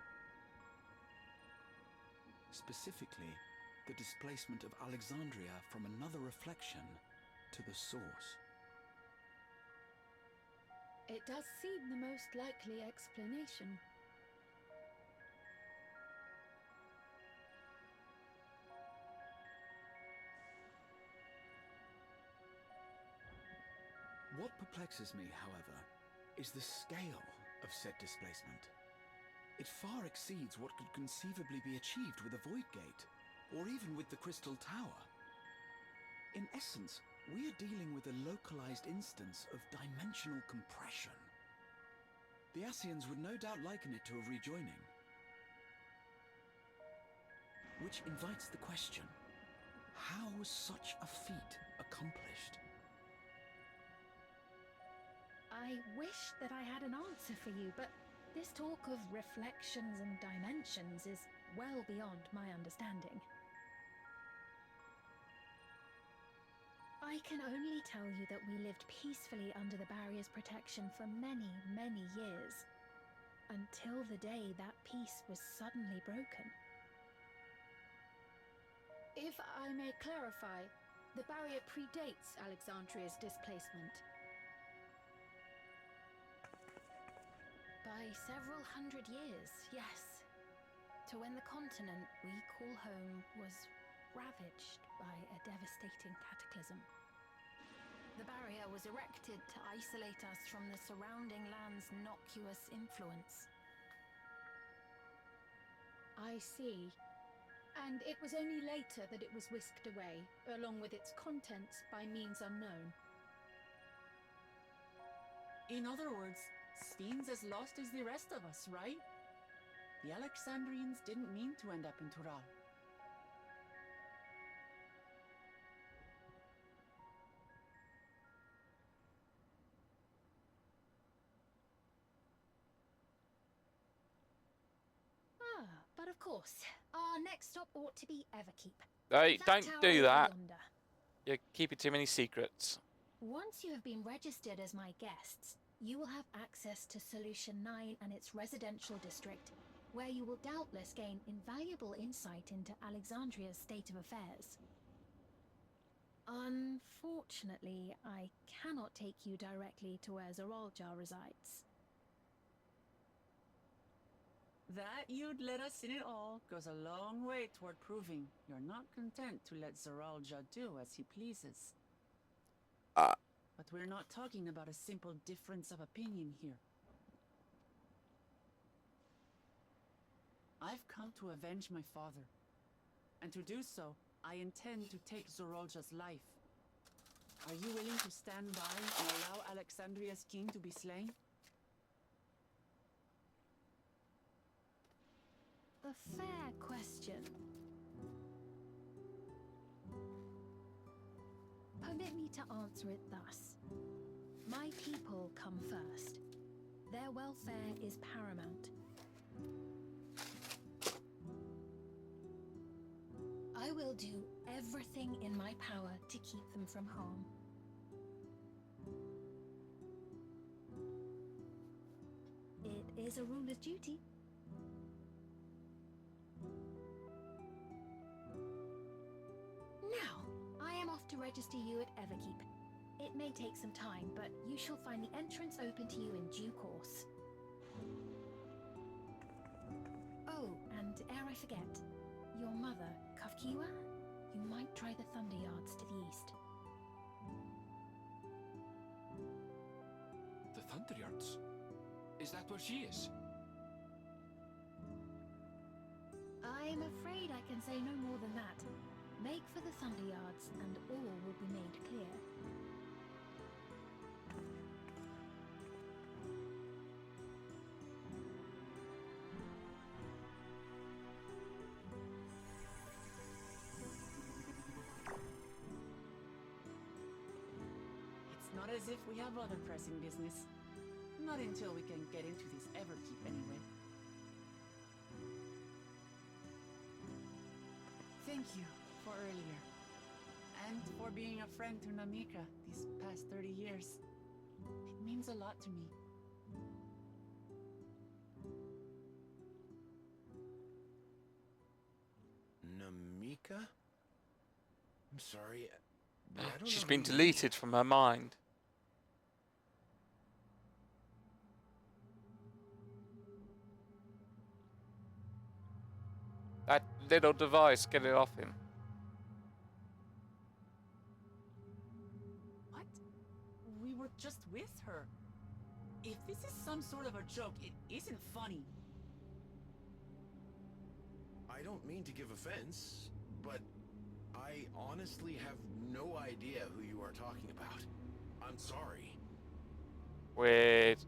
Specifically, the displacement of Alexandria from another reflection to the source. It does seem the most likely explanation. What perplexes me, however, is the scale of said displacement. It far exceeds what could conceivably be achieved with a Void Gate, or even with the Crystal Tower. In essence, we are dealing with a localized instance of dimensional compression. The Ascians would no doubt liken it to a rejoining. Which invites the question, how was such a feat accomplished? I wish that I had an answer for you, but this talk of reflections and dimensions is well beyond my understanding. I can only tell you that we lived peacefully under the barrier's protection for many, many years, until the day that peace was suddenly broken. If I may clarify, the barrier predates Alexandria's displacement. By several hundred years, yes. To when the continent we call home was ravaged by a devastating cataclysm. The barrier was erected to isolate us from the surrounding land's innocuous influence. I see. And it was only later that it was whisked away, along with its contents, by means unknown. In other words, Sphyn's as lost as the rest of us, right? The Alexandrians didn't mean to end up in Tural. But of course, our next stop ought to be Everkeep. Hey, That don't tower do over that. yonder. You're keeping too many secrets. Once you have been registered as my guests, you will have access to Solution 9 and its residential district, where you will doubtless gain invaluable insight into Alexandria's state of affairs. Unfortunately, I cannot take you directly to where Zoraljar resides. That you'd let us in it all goes a long way toward proving you're not content to let Zoralja do as he pleases. But we're not talking about a simple difference of opinion here. I've come to avenge my father. And to do so, I intend to take Zoralja's life. Are you willing to stand by and allow Alexandria's king to be slain? A fair question. Permit me to answer it thus. My people come first. Their welfare is paramount. I will do everything in my power to keep them from harm. It is a ruler's duty. Now, I am off to register you at Everkeep. It may take some time, but you shall find the entrance open to you in due course. Oh, and ere I forget, your mother, Kafkiwa, you might try the Thunder Yards to the east. The Thunder Yards? Is that where she is? I'm afraid I can say no more than that. Thunderyards, and all will be made clear. It's not as if we have other pressing business. Not until we can get into this Everkeep, anyway. Thank you for earlier. And for being a friend to Namika these past 30 years. It means a lot to me. Namika? I'm sorry, but I don't She's know been who you deleted from her mind. That little device, get it off him. What? We were just with her. If this is some sort of a joke, it isn't funny. I don't mean to give offense, but I honestly have no idea who you are talking about. I'm sorry. Weird.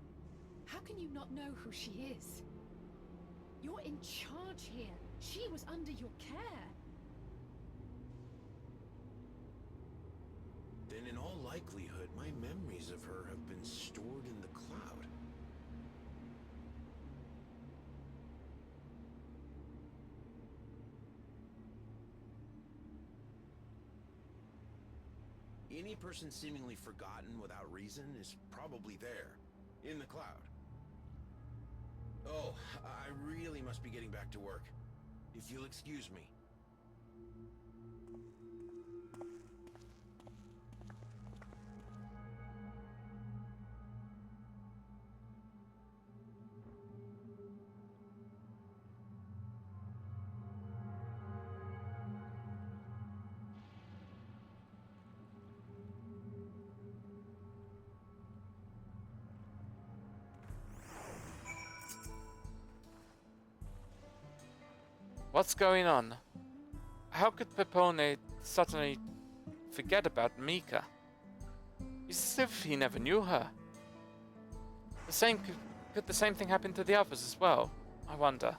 How can you not know who she is? You're in charge here. She was under your care. Then in all likelihood, my memories of her have been stored in the cloud. Any person seemingly forgotten without reason is probably there, in the cloud. Oh, I really must be getting back to work. If you'll excuse me. What's going on? How could Pepone suddenly forget about Mika? It's as if he never knew her. Could the same thing happen to the others as well? I wonder.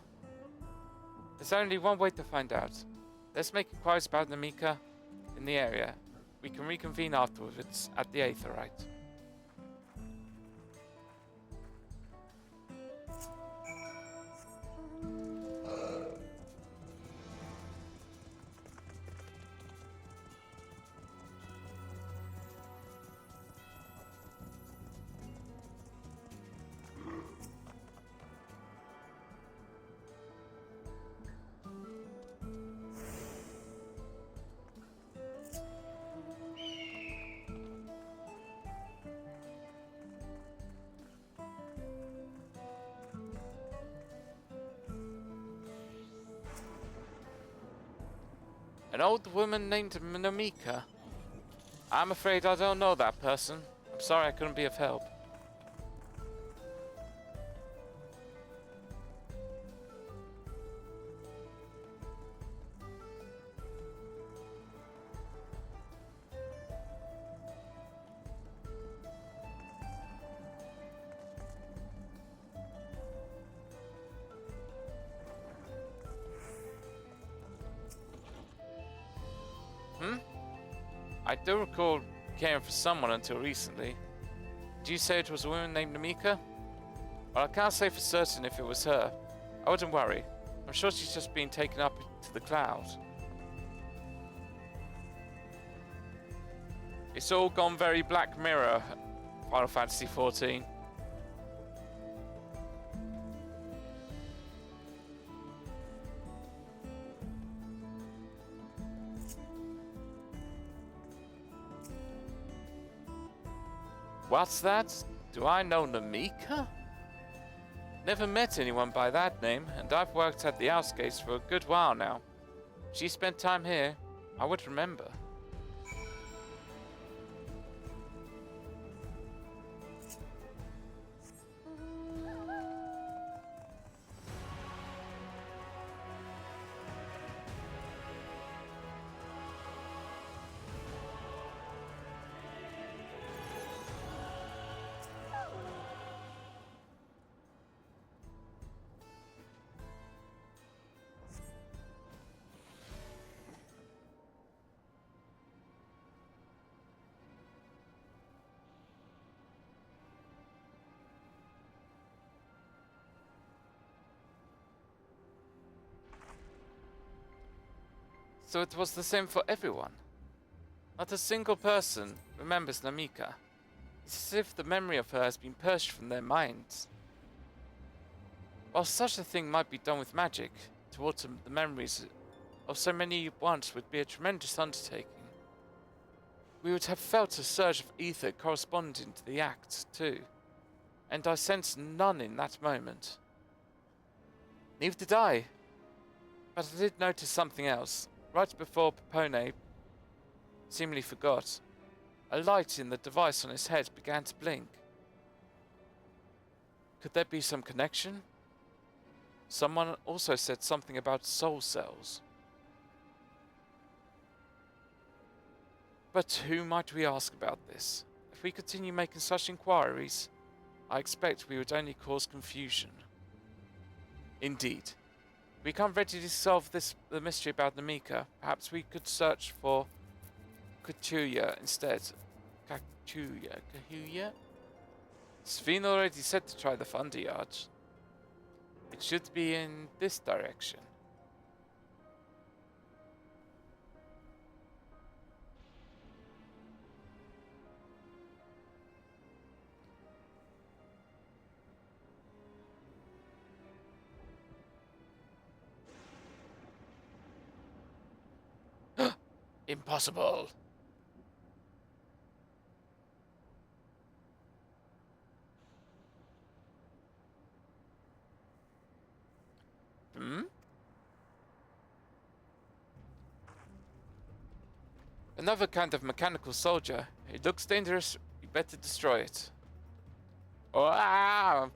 There's only one way to find out. Let's make inquiries about Namika in the area. We can reconvene afterwards at the Aetherite. An old woman named Namika? I'm afraid I don't know that person. I'm sorry I couldn't be of help. I do recall caring for someone until recently. Did you say it was a woman named Namika? Well, I can't say for certain if it was her. I wouldn't worry. I'm sure she's just been taken up to the clouds. It's all gone very Black Mirror, Final Fantasy XIV. What's that? Do I know Namika? Never met anyone by that name, and I've worked at the Outskates for a good while now. If she spent time here, I would remember. So it was the same for everyone. Not a single person remembers Namika. It's as if the memory of her has been purged from their minds. While such a thing might be done with magic, to alter the memories of so many at once would be a tremendous undertaking. We would have felt a surge of ether corresponding to the act, too, and I sensed none in that moment. Neither did I, but I did notice something else. Right before Popone seemingly forgot, a light in the device on his head began to blink. Could there be some connection? Someone also said something about soul cells. But who might we ask about this? If we continue making such inquiries, I expect we would only cause confusion. Indeed. If we can't readily solve the mystery about Namika, perhaps we could search for Kachuya instead. Kachuya? Sven already said to try the Thunder Yard. It should be in this direction. Impossible. Another kind of mechanical soldier. It looks dangerous. You better destroy it. Wow.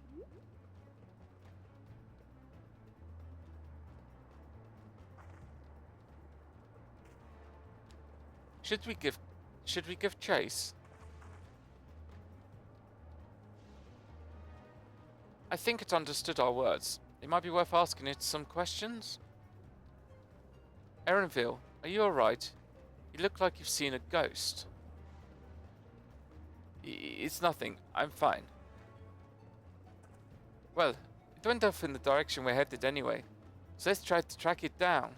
Should we give chase? I think it understood our words. It might be worth asking it some questions. Erenville, are you alright? You look like you've seen a ghost. It's nothing. I'm fine. Well, it went off in the direction we're headed anyway. So let's try to track it down.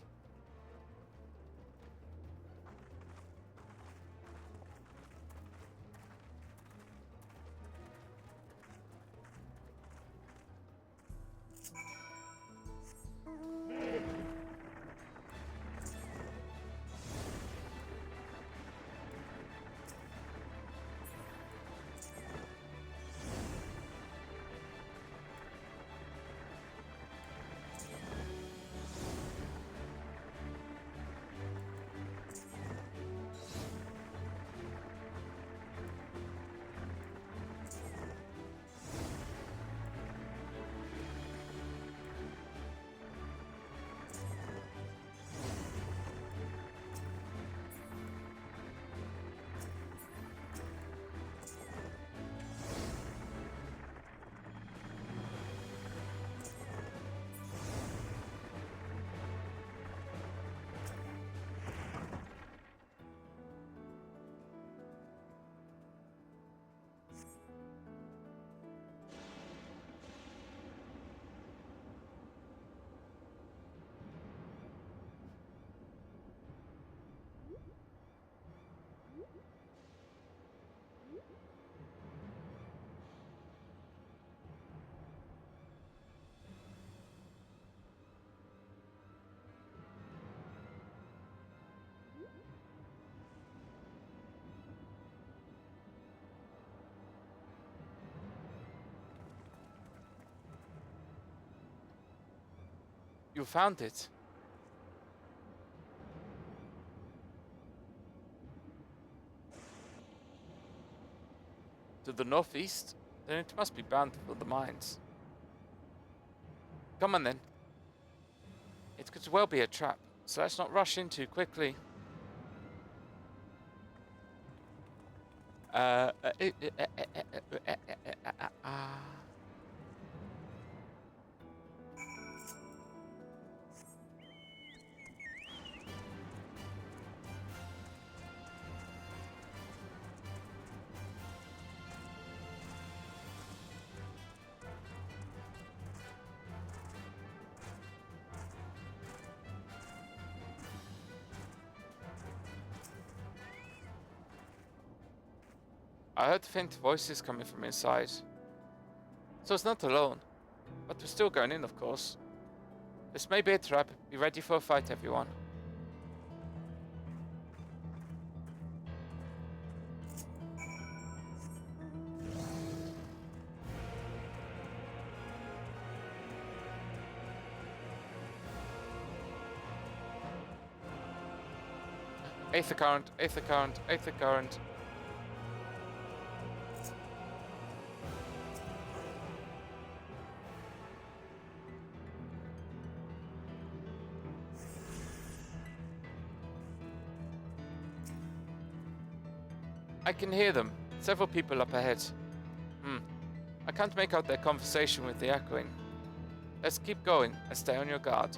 You found it. To the northeast? Then it must be bound for the mines. Come on then. It could well be a trap, so let's not rush in too quickly. I heard faint voices coming from inside. So it's not alone. But we're still going in, of course. This may be a trap. Be ready for a fight, everyone. Aether current, aether current, aether current. I can hear them. Several people up ahead. I can't make out their conversation with the echoing. Let's keep going and stay on your guard.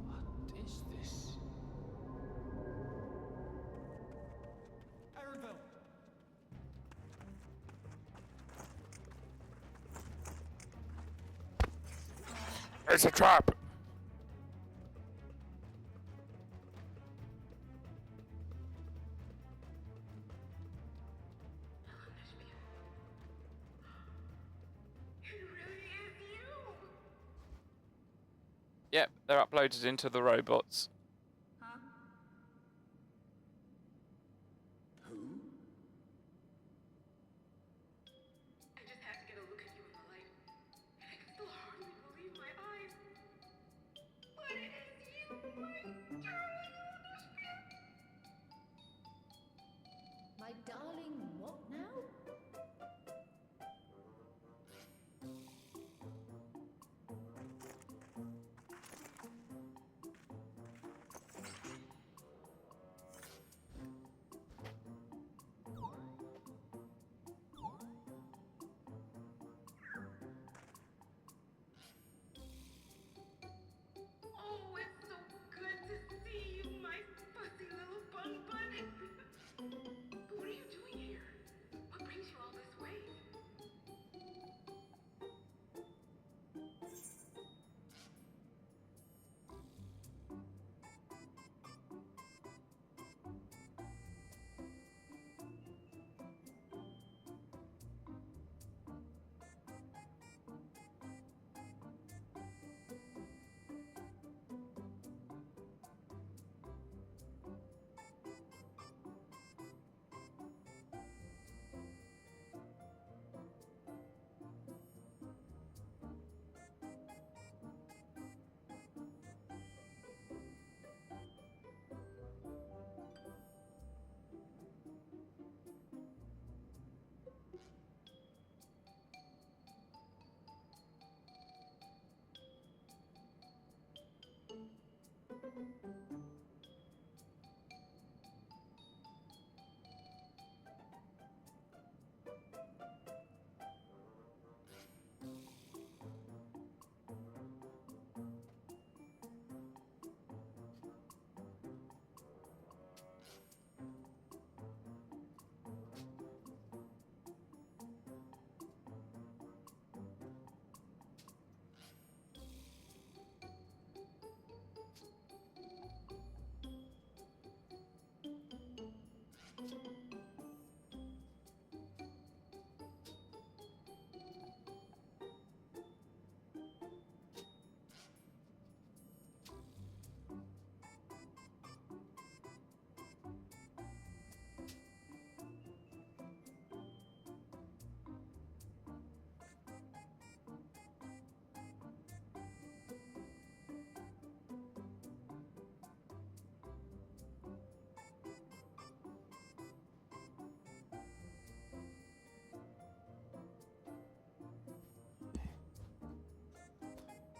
What is this? Arabelle! It's a trap! Yep, they're uploaded into the robots. Who? I just had to get a look at you in the light. And I can still hardly believe my eyes. But it is you, my darling Olderspiel. My darling, what now? Oh, it's so good to see you, my fuzzy little bun bun. But what are you doing here? What brings you all this way?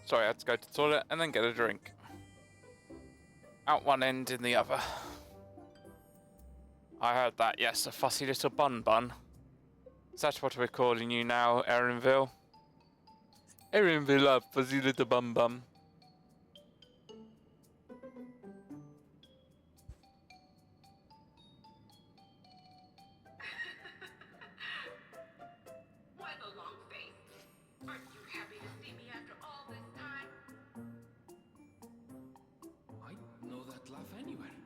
Sorry, I had to go to the toilet and then get a drink. out one end in the other. I heard that, yes, a fussy little bun. Is that what we're calling you now, Erinville? Erinville, fuzzy little bum. Why the long face? Aren't you happy to see me after all this time? I know that laugh anywhere.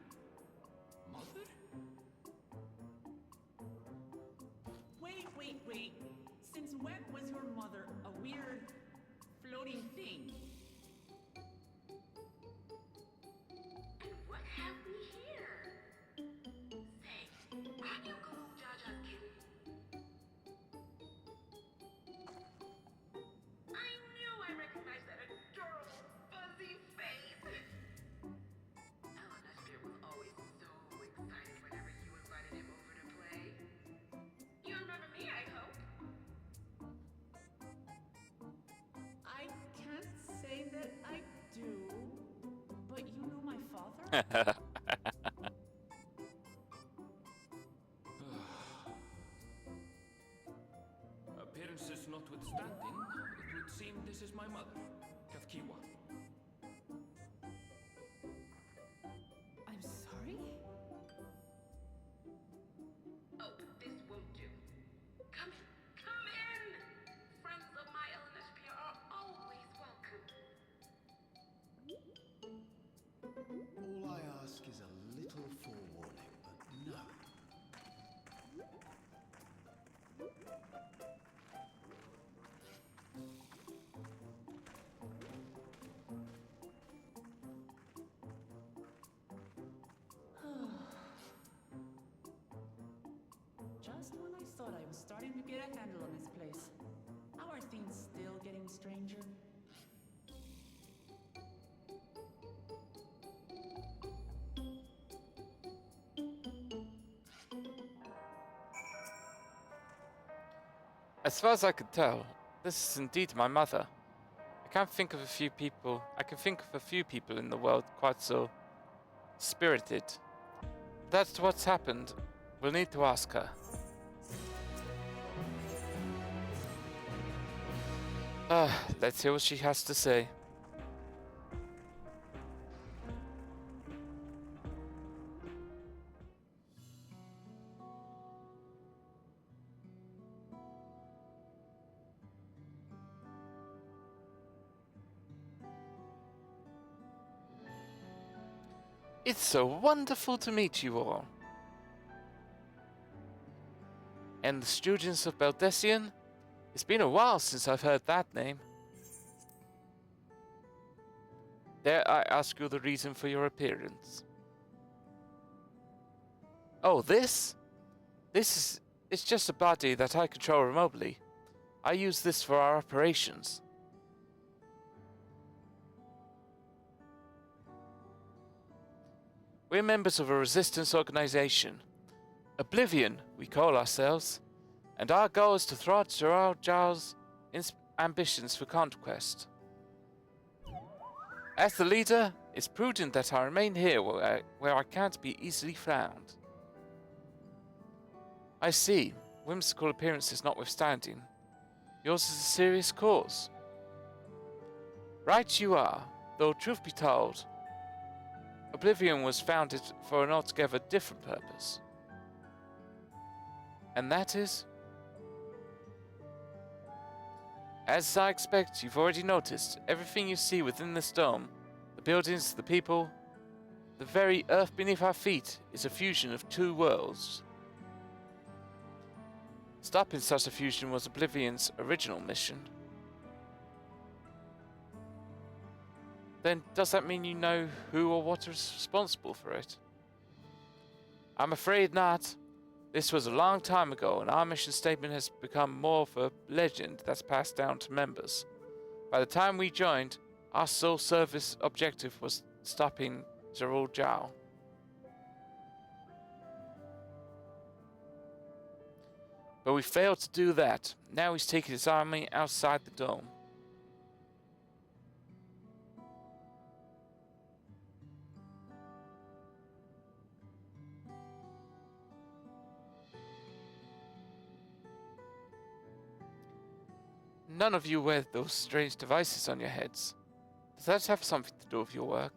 Mother? Wait. Since when was your mother a weird floating thing? And what have we here? Say, are you goooo Jaja's kitten? I knew I recognized that adorable fuzzy face. Eleanor Spear was always so excited whenever you invited him over to play. You remember me, I hope? I can't say that I do, but you know my father? Appearances notwithstanding, it would seem this is my mother, Kafkiwa. I'm sorry? Oh, this won't do. Come in! Friends of my Eleanor Spear are always welcome. All I ask is a little forewarning, but no. Just when I thought I was starting to get a handle on this place, how are things still getting stranger? As far as I can tell, this is indeed my mother. I can think of a few people in the world quite so spirited. That's what's happened. We'll need to ask her. Let's hear what she has to say. It's so wonderful to meet you all. And the students of Beldesian? It's been a while since I've heard that name. Dare I ask you the reason for your appearance? Oh, this? It's just a body that I control remotely. I use this for our operations. We're members of a resistance organization. Oblivion, we call ourselves. And our goal is to thwart Gerard Zhao's ambitions for conquest. As the leader, it's prudent that I remain here where I can't be easily found. I see, whimsical appearances notwithstanding, yours is a serious cause. Right you are, though truth be told, Oblivion was founded for an altogether different purpose. And that is? As I expect, you've already noticed, everything you see within this dome, the buildings, the people, the very earth beneath our feet, is a fusion of two worlds. Stopping such a fusion was Oblivion's original mission. Then does that mean you know who or what is responsible for it? I'm afraid not. This was a long time ago, and our mission statement has become more of a legend that's passed down to members. By the time we joined, our sole service objective was stopping Gerard Zhao. But we failed to do that. Now he's taken his army outside the dome. none of you wear those strange devices on your heads. Does that have something to do with your work?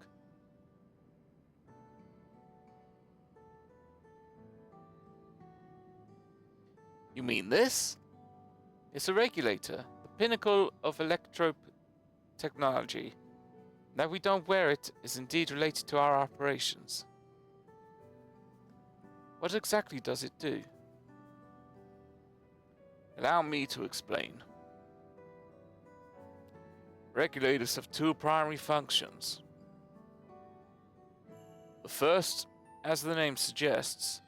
You mean this? It's a regulator, the pinnacle of electro technology. That we don't wear it is indeed related to our operations. What exactly does it do? Allow me to explain. Regulators have two primary functions. The first, as the name suggests,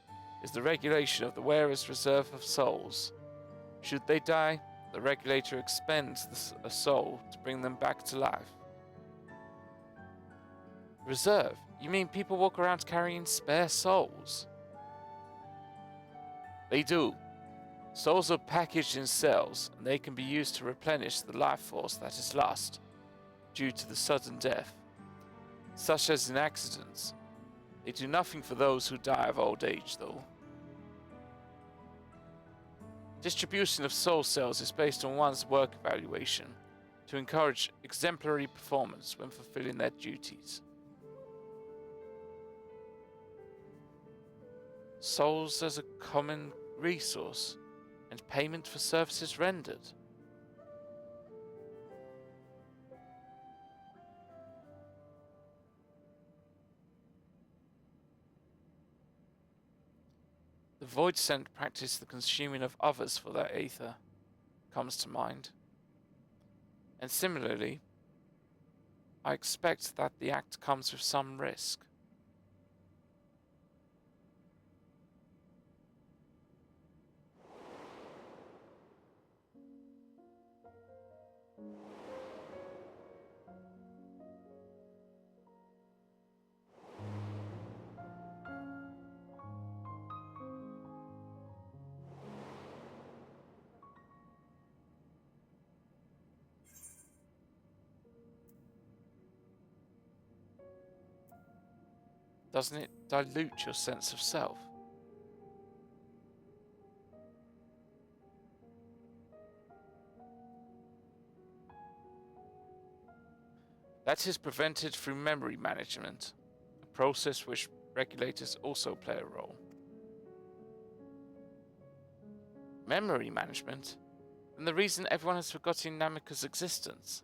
is the regulation of the wearer's reserve of souls. Should they die, the regulator expends a soul to bring them back to life. Reserve? You mean people walk around carrying spare souls? They do. Souls are packaged in cells, and they can be used to replenish the life force that is lost due to the sudden death, such as in accidents. They do nothing for those who die of old age, though. Distribution of soul cells is based on one's work evaluation to encourage exemplary performance when fulfilling their duties. Souls as a common resource and payment for services rendered. The Void Sent practice the consuming of others for their aether comes to mind. And similarly, I expect that the act comes with some risk. Doesn't it dilute your sense of self? That is prevented through memory management, a process which regulators also play a role. Memory management? And the reason everyone has forgotten Namika's existence?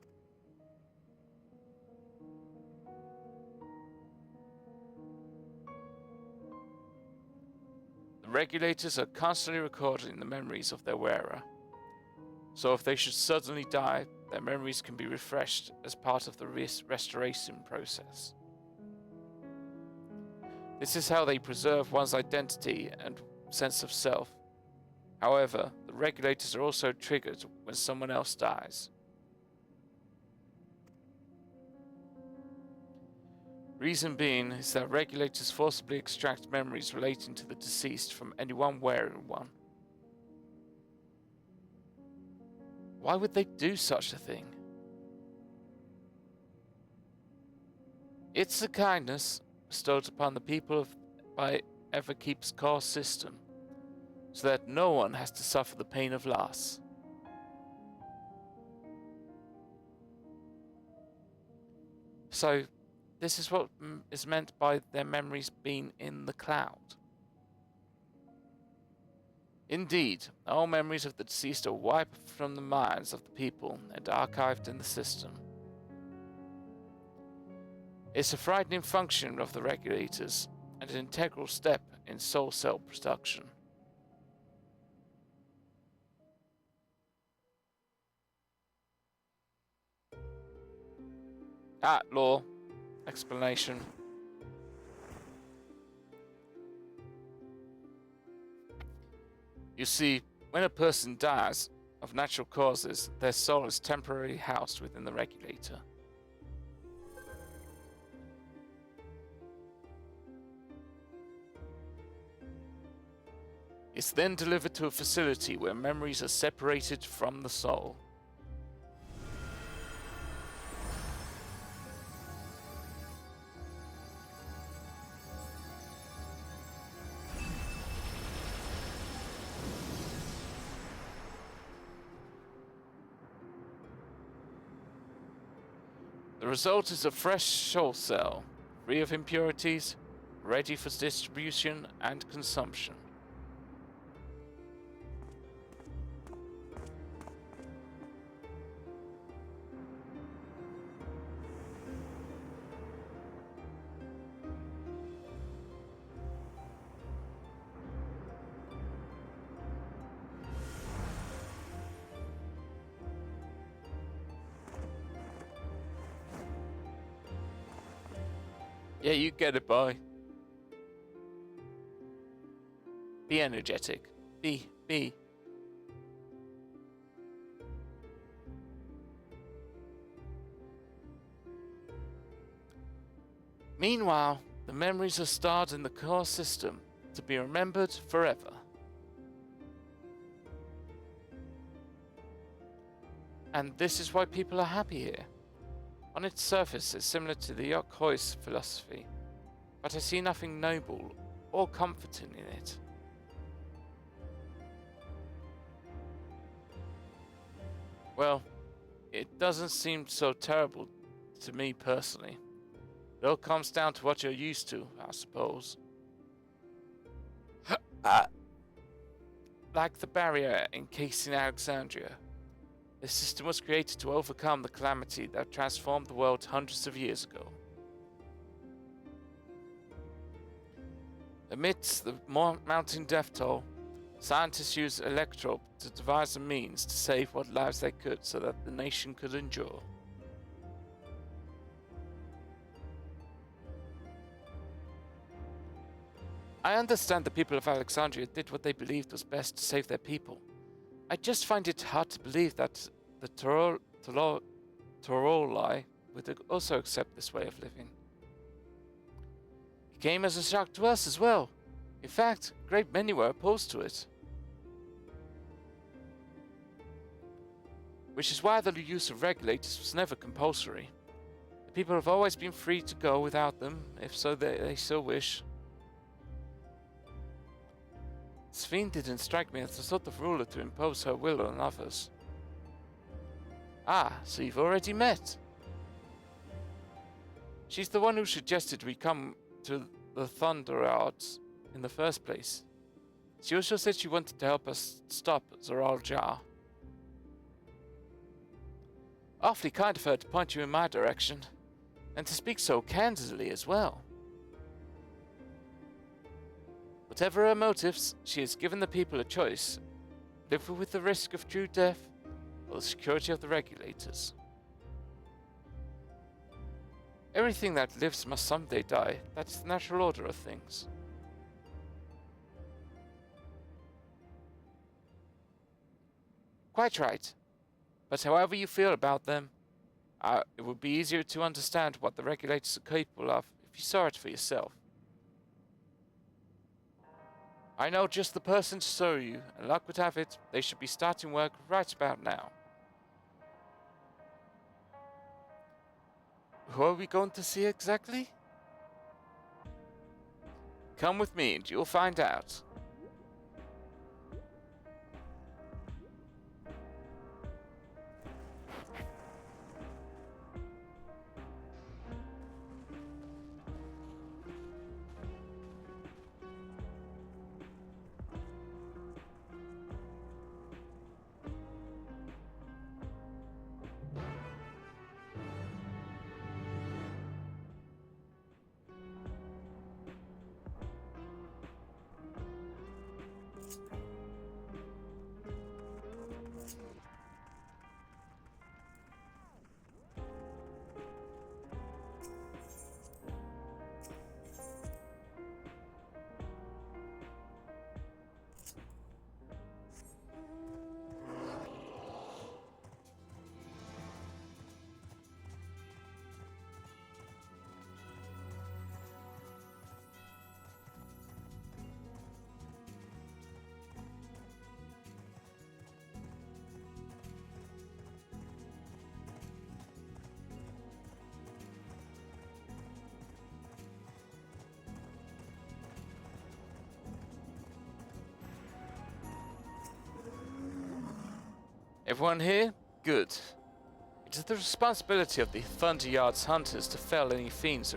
Regulators are constantly recording the memories of their wearer, so if they should suddenly die, their memories can be refreshed as part of the restoration process. This is how they preserve one's identity and sense of self. However, the regulators are also triggered when someone else dies. Reason being is that regulators forcibly extract memories relating to the deceased from anyone wearing one. Why would they do such a thing? It's a kindness bestowed upon the people by Everkeep's core system, so that no one has to suffer the pain of loss. So, this is what is meant by their memories being in the cloud. Indeed, all memories of the deceased are wiped from the minds of the people and archived in the system. It's a frightening function of the regulators and an integral step in soul cell production. Law. Explanation. You see, when a person dies of natural causes, their soul is temporarily housed within the regulator. It's then delivered to a facility where memories are separated from the soul. The result is a fresh soul cell, free of impurities, ready for distribution and consumption. Yeah, you get it, boy. Be energetic. Be. Meanwhile, the memories are stored in the core system to be remembered forever. And this is why people are happy here. On its surface, it's similar to the Yokoi's philosophy, but I see nothing noble or comforting in it. Well, it doesn't seem so terrible to me personally. It all comes down to what you're used to, I suppose. Like the barrier encasing Alexandria. The system was created to overcome the calamity that transformed the world hundreds of years ago. Amidst the mounting death toll, scientists used electrope to devise a means to save what lives they could so that the nation could endure. I understand the people of Alexandria did what they believed was best to save their people. I just find it hard to believe that the Toroli would also accept this way of living. It came as a shock to us as well. In fact, a great many were opposed to it. Which is why the use of regulators was never compulsory. The people have always been free to go without them, if so they so wish. Sphene didn't strike me as the sort of ruler to impose her will on others. Ah, so you've already met. She's the one who suggested we come to the Thunder Arts in the first place. She also said she wanted to help us stop Zoral Jar. Awfully kind of her to point you in my direction, and to speak so candidly as well. Whatever her motives, she has given the people a choice. Live with the risk of true death, or the security of the regulators. Everything that lives must someday die. That's the natural order of things. Quite right. But however you feel about them, it would be easier to understand what the regulators are capable of if you saw it for yourself. I know just the person to show you, and luck would have it, they should be starting work right about now. Who are we going to see exactly? Come with me and you'll find out. Everyone here? Good. It is the responsibility of the Thunder Yard's hunters to fell any fiends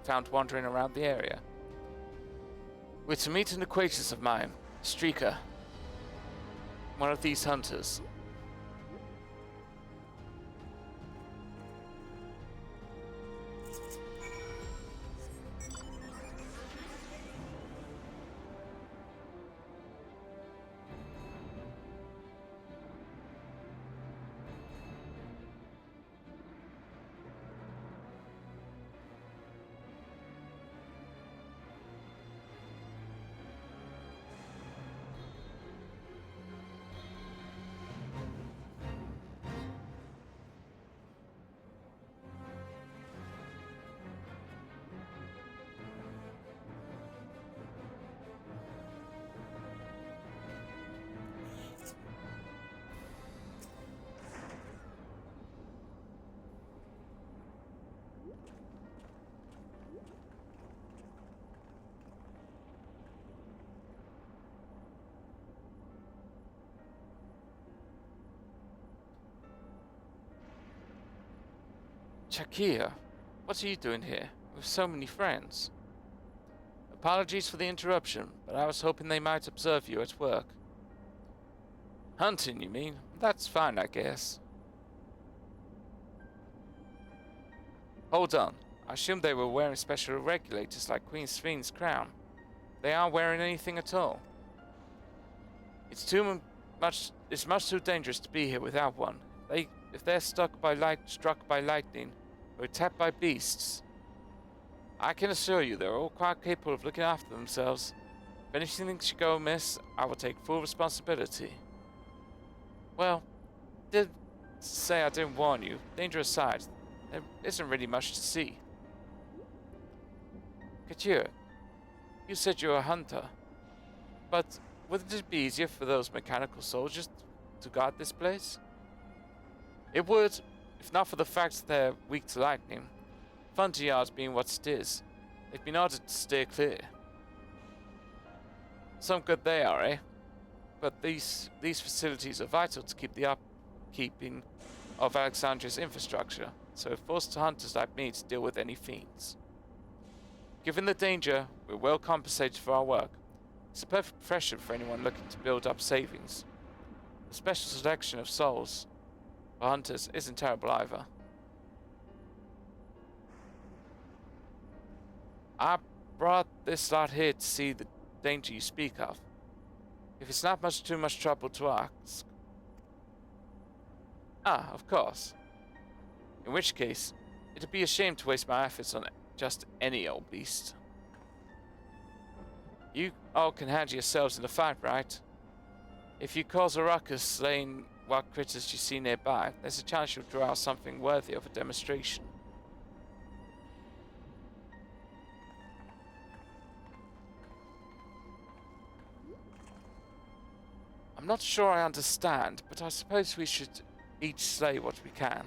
found wandering around the area. We're to meet an acquaintance of mine, Streaker, one of these hunters. Shakir, what are you doing here, with so many friends? Apologies for the interruption, but I was hoping they might observe you at work. Hunting, you mean? That's fine, I guess. Hold on. I assumed they were wearing special regulators like Queen Sphyn's crown. They aren't wearing anything at all. It's much too dangerous to be here without one. If they're struck by lightning, or attacked by beasts, I can assure you they're all quite capable of looking after themselves. If anything should go amiss, I will take full responsibility. Well, did say I didn't warn you. Danger aside, there isn't really much to see. Katir, you said you're a hunter, but wouldn't it be easier for those mechanical soldiers to guard this place? It would, if not for the fact that they're weak to lightning. Thunder Yard being what it is, they've been ordered to steer clear. Some good they are, eh? But these facilities are vital to keep the upkeeping of Alexandria's infrastructure, so it forced hunters like me to deal with any fiends. Given the danger, we're well compensated for our work. It's a perfect profession for anyone looking to build up savings. The special selection of souls for hunters isn't terrible either. I brought this lot here to see the danger you speak of. If it's not too much trouble to ask. Ah, of course. In which case, it'd be a shame to waste my efforts on just any old beast. You all can handle yourselves in the fight, right? If you cause a ruckus slaying what critters you see nearby, there's a chance you'll draw out something worthy of a demonstration. I'm not sure I understand, but I suppose we should each slay what we can.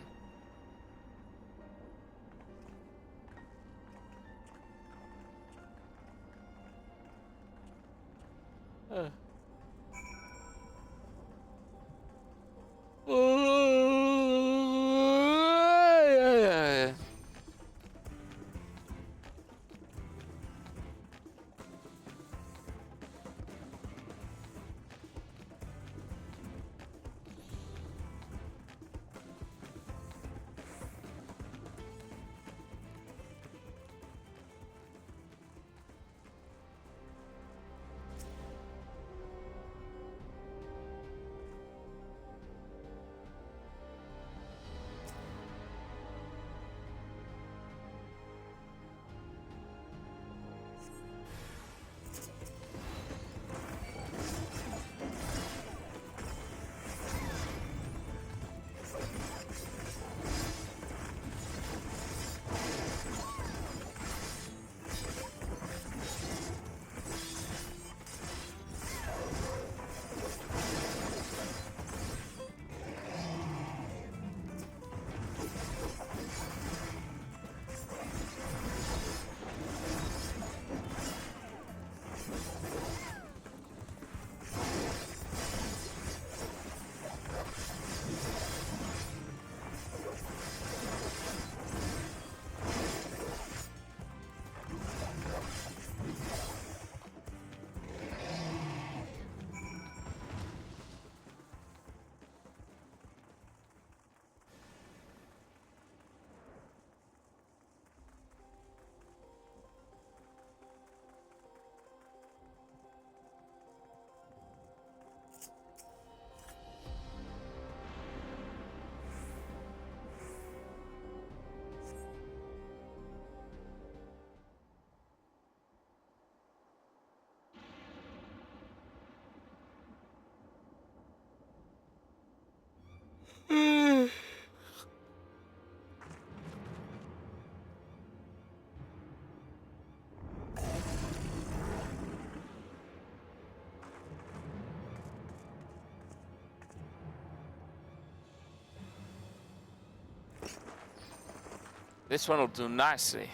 This one will do nicely.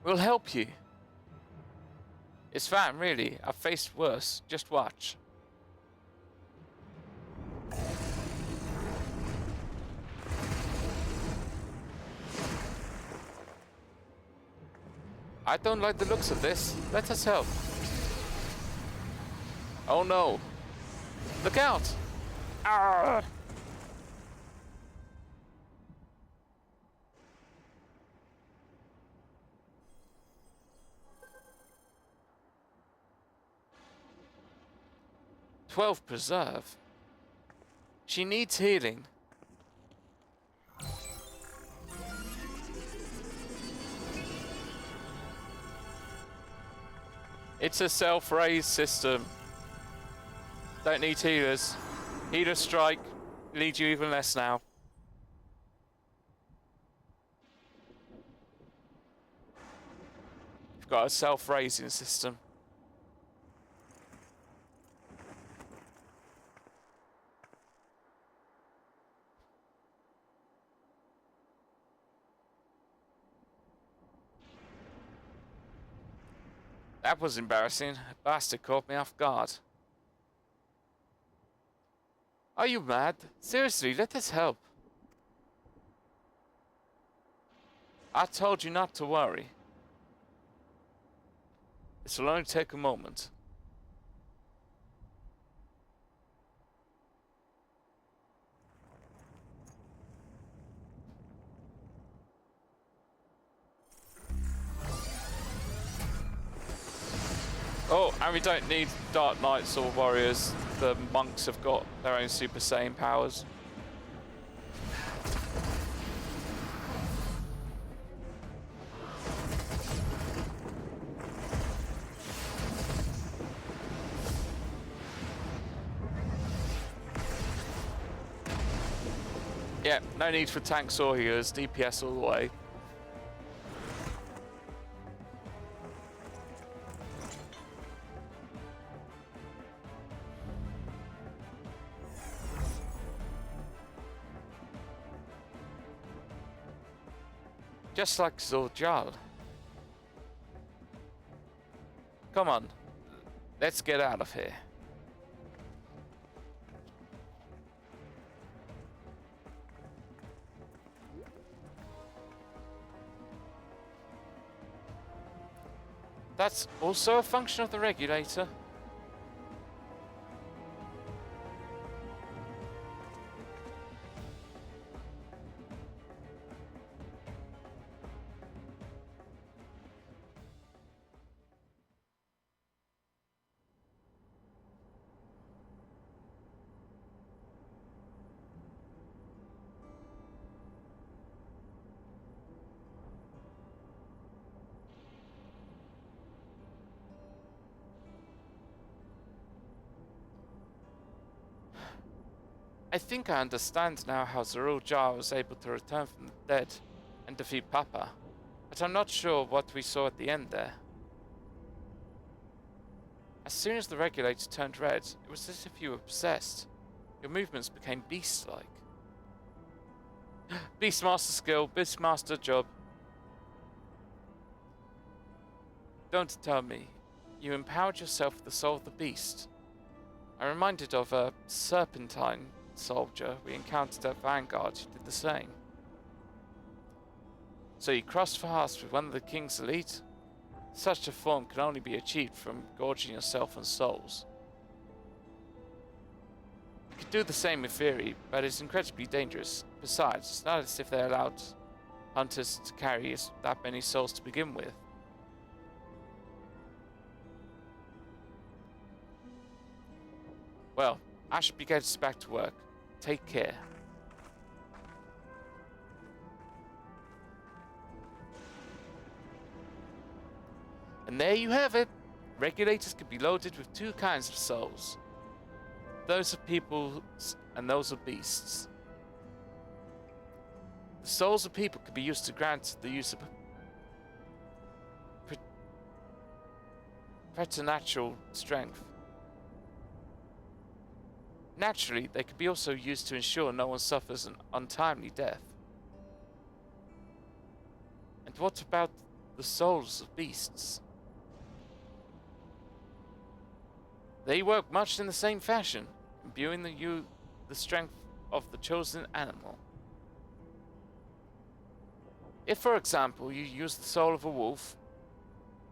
We'll help you. It's fine, really. I've faced worse. Just watch. I don't like the looks of this. Let us help. Oh no. Look out! Arrgh! "12 preserve. She needs healing." It's a self-raise system. Don't need healers. Healer strike leads you even less now. You've got a self-raising system. That was embarrassing. A bastard caught me off guard. Are you mad? Seriously, let us help. I told you not to worry. This will only take a moment. Oh, and we don't need Dark Knights or Warriors. The monks have got their own Super Saiyan powers. Yeah, no need for tanks or healers. DPS all the way. Just like Zorjal. Come on, let's get out of here. That's also a function of the regulator. I think I understand now how Zerul Jar was able to return from the dead and defeat Papa, but I'm not sure what we saw at the end there. As soon as the regulator turned red, it was as if you were possessed. Your movements became beast-like. Beastmaster skill, Beastmaster job. Don't tell me. You empowered yourself with the soul of the beast. I'm reminded of a serpentine soldier we encountered at Vanguard who did the same. So you crossed paths with one of the king's elite? Such a form can only be achieved from gorging yourself on souls. You could do the same in theory, but it's incredibly dangerous. Besides, it's not as if they allowed hunters to carry that many souls to begin with. Well, I should be getting back to work. Take care. And there you have it. Regulators can be loaded with two kinds of souls. Those of people and those of beasts. The souls of people can be used to grant the use of preternatural strength. Naturally, they can be also used to ensure no one suffers an untimely death. And what about the souls of beasts? They work much in the same fashion, imbuing the strength of the chosen animal. If, for example, you use the soul of a wolf,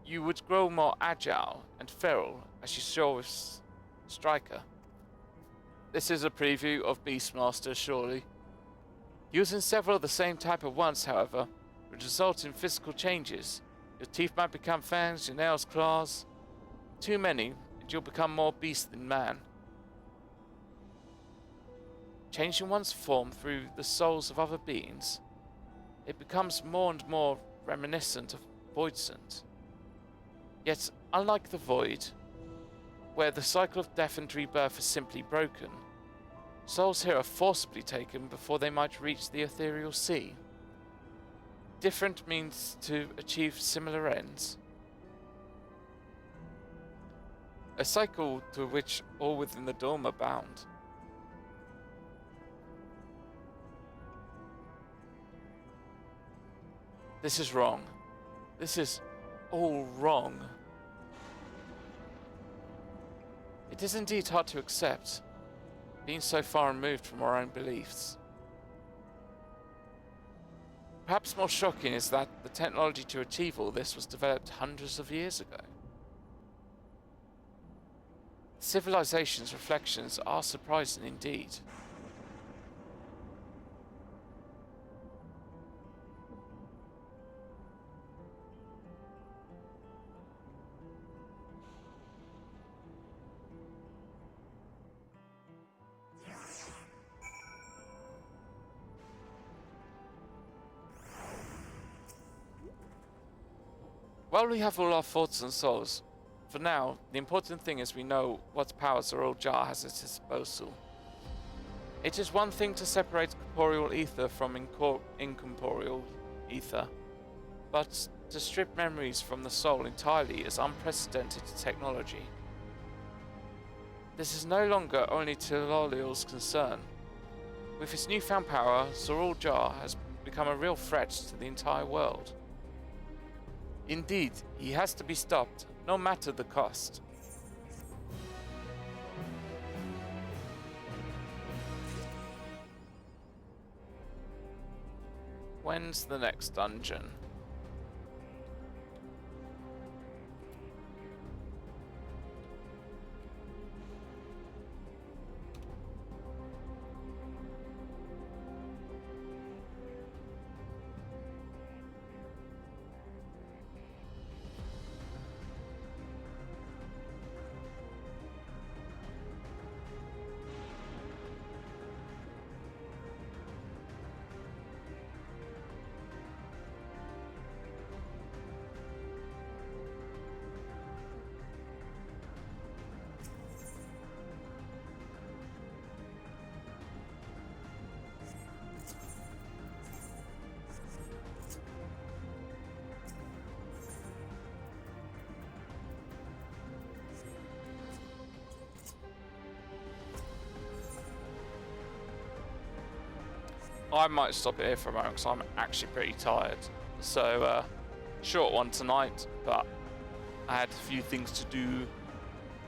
you would grow more agile and feral, as you saw with Striker. This is a preview of Beastmaster, surely. Using several of the same type at once, however, would result in physical changes. Your teeth might become fangs, your nails claws. Too many, and you'll become more beast than man. Changing one's form through the souls of other beings, it becomes more and more reminiscent of Voidsent. Yet, unlike the Void, where the cycle of death and rebirth is simply broken, souls here are forcibly taken before they might reach the ethereal sea. Different means to achieve similar ends. A cycle to which all within the dome are bound. This is wrong. This is all wrong. It is indeed hard to accept, being so far removed from our own beliefs. Perhaps more shocking is that the technology to achieve all this was developed hundreds of years ago. Civilization's reflections are surprising indeed. While we have all our thoughts and souls, for now, the important thing is we know what powers our old jar has at its disposal. It is one thing to separate corporeal ether from incorporeal ether, but to strip memories from the soul entirely is unprecedented technology. This is no longer only Telolial's concern. With his newfound power, Zoral Jar has become a real threat to the entire world. Indeed, he has to be stopped, no matter the cost. When's the next dungeon? I might stop it here for a moment because I'm actually pretty tired. So, short one tonight, but I had a few things to do.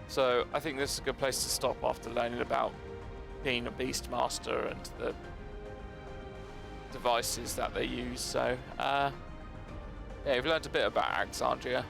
So, I think this is a good place to stop after learning about being a Beastmaster and the devices that they use. So, yeah, we've learned a bit about Alexandria.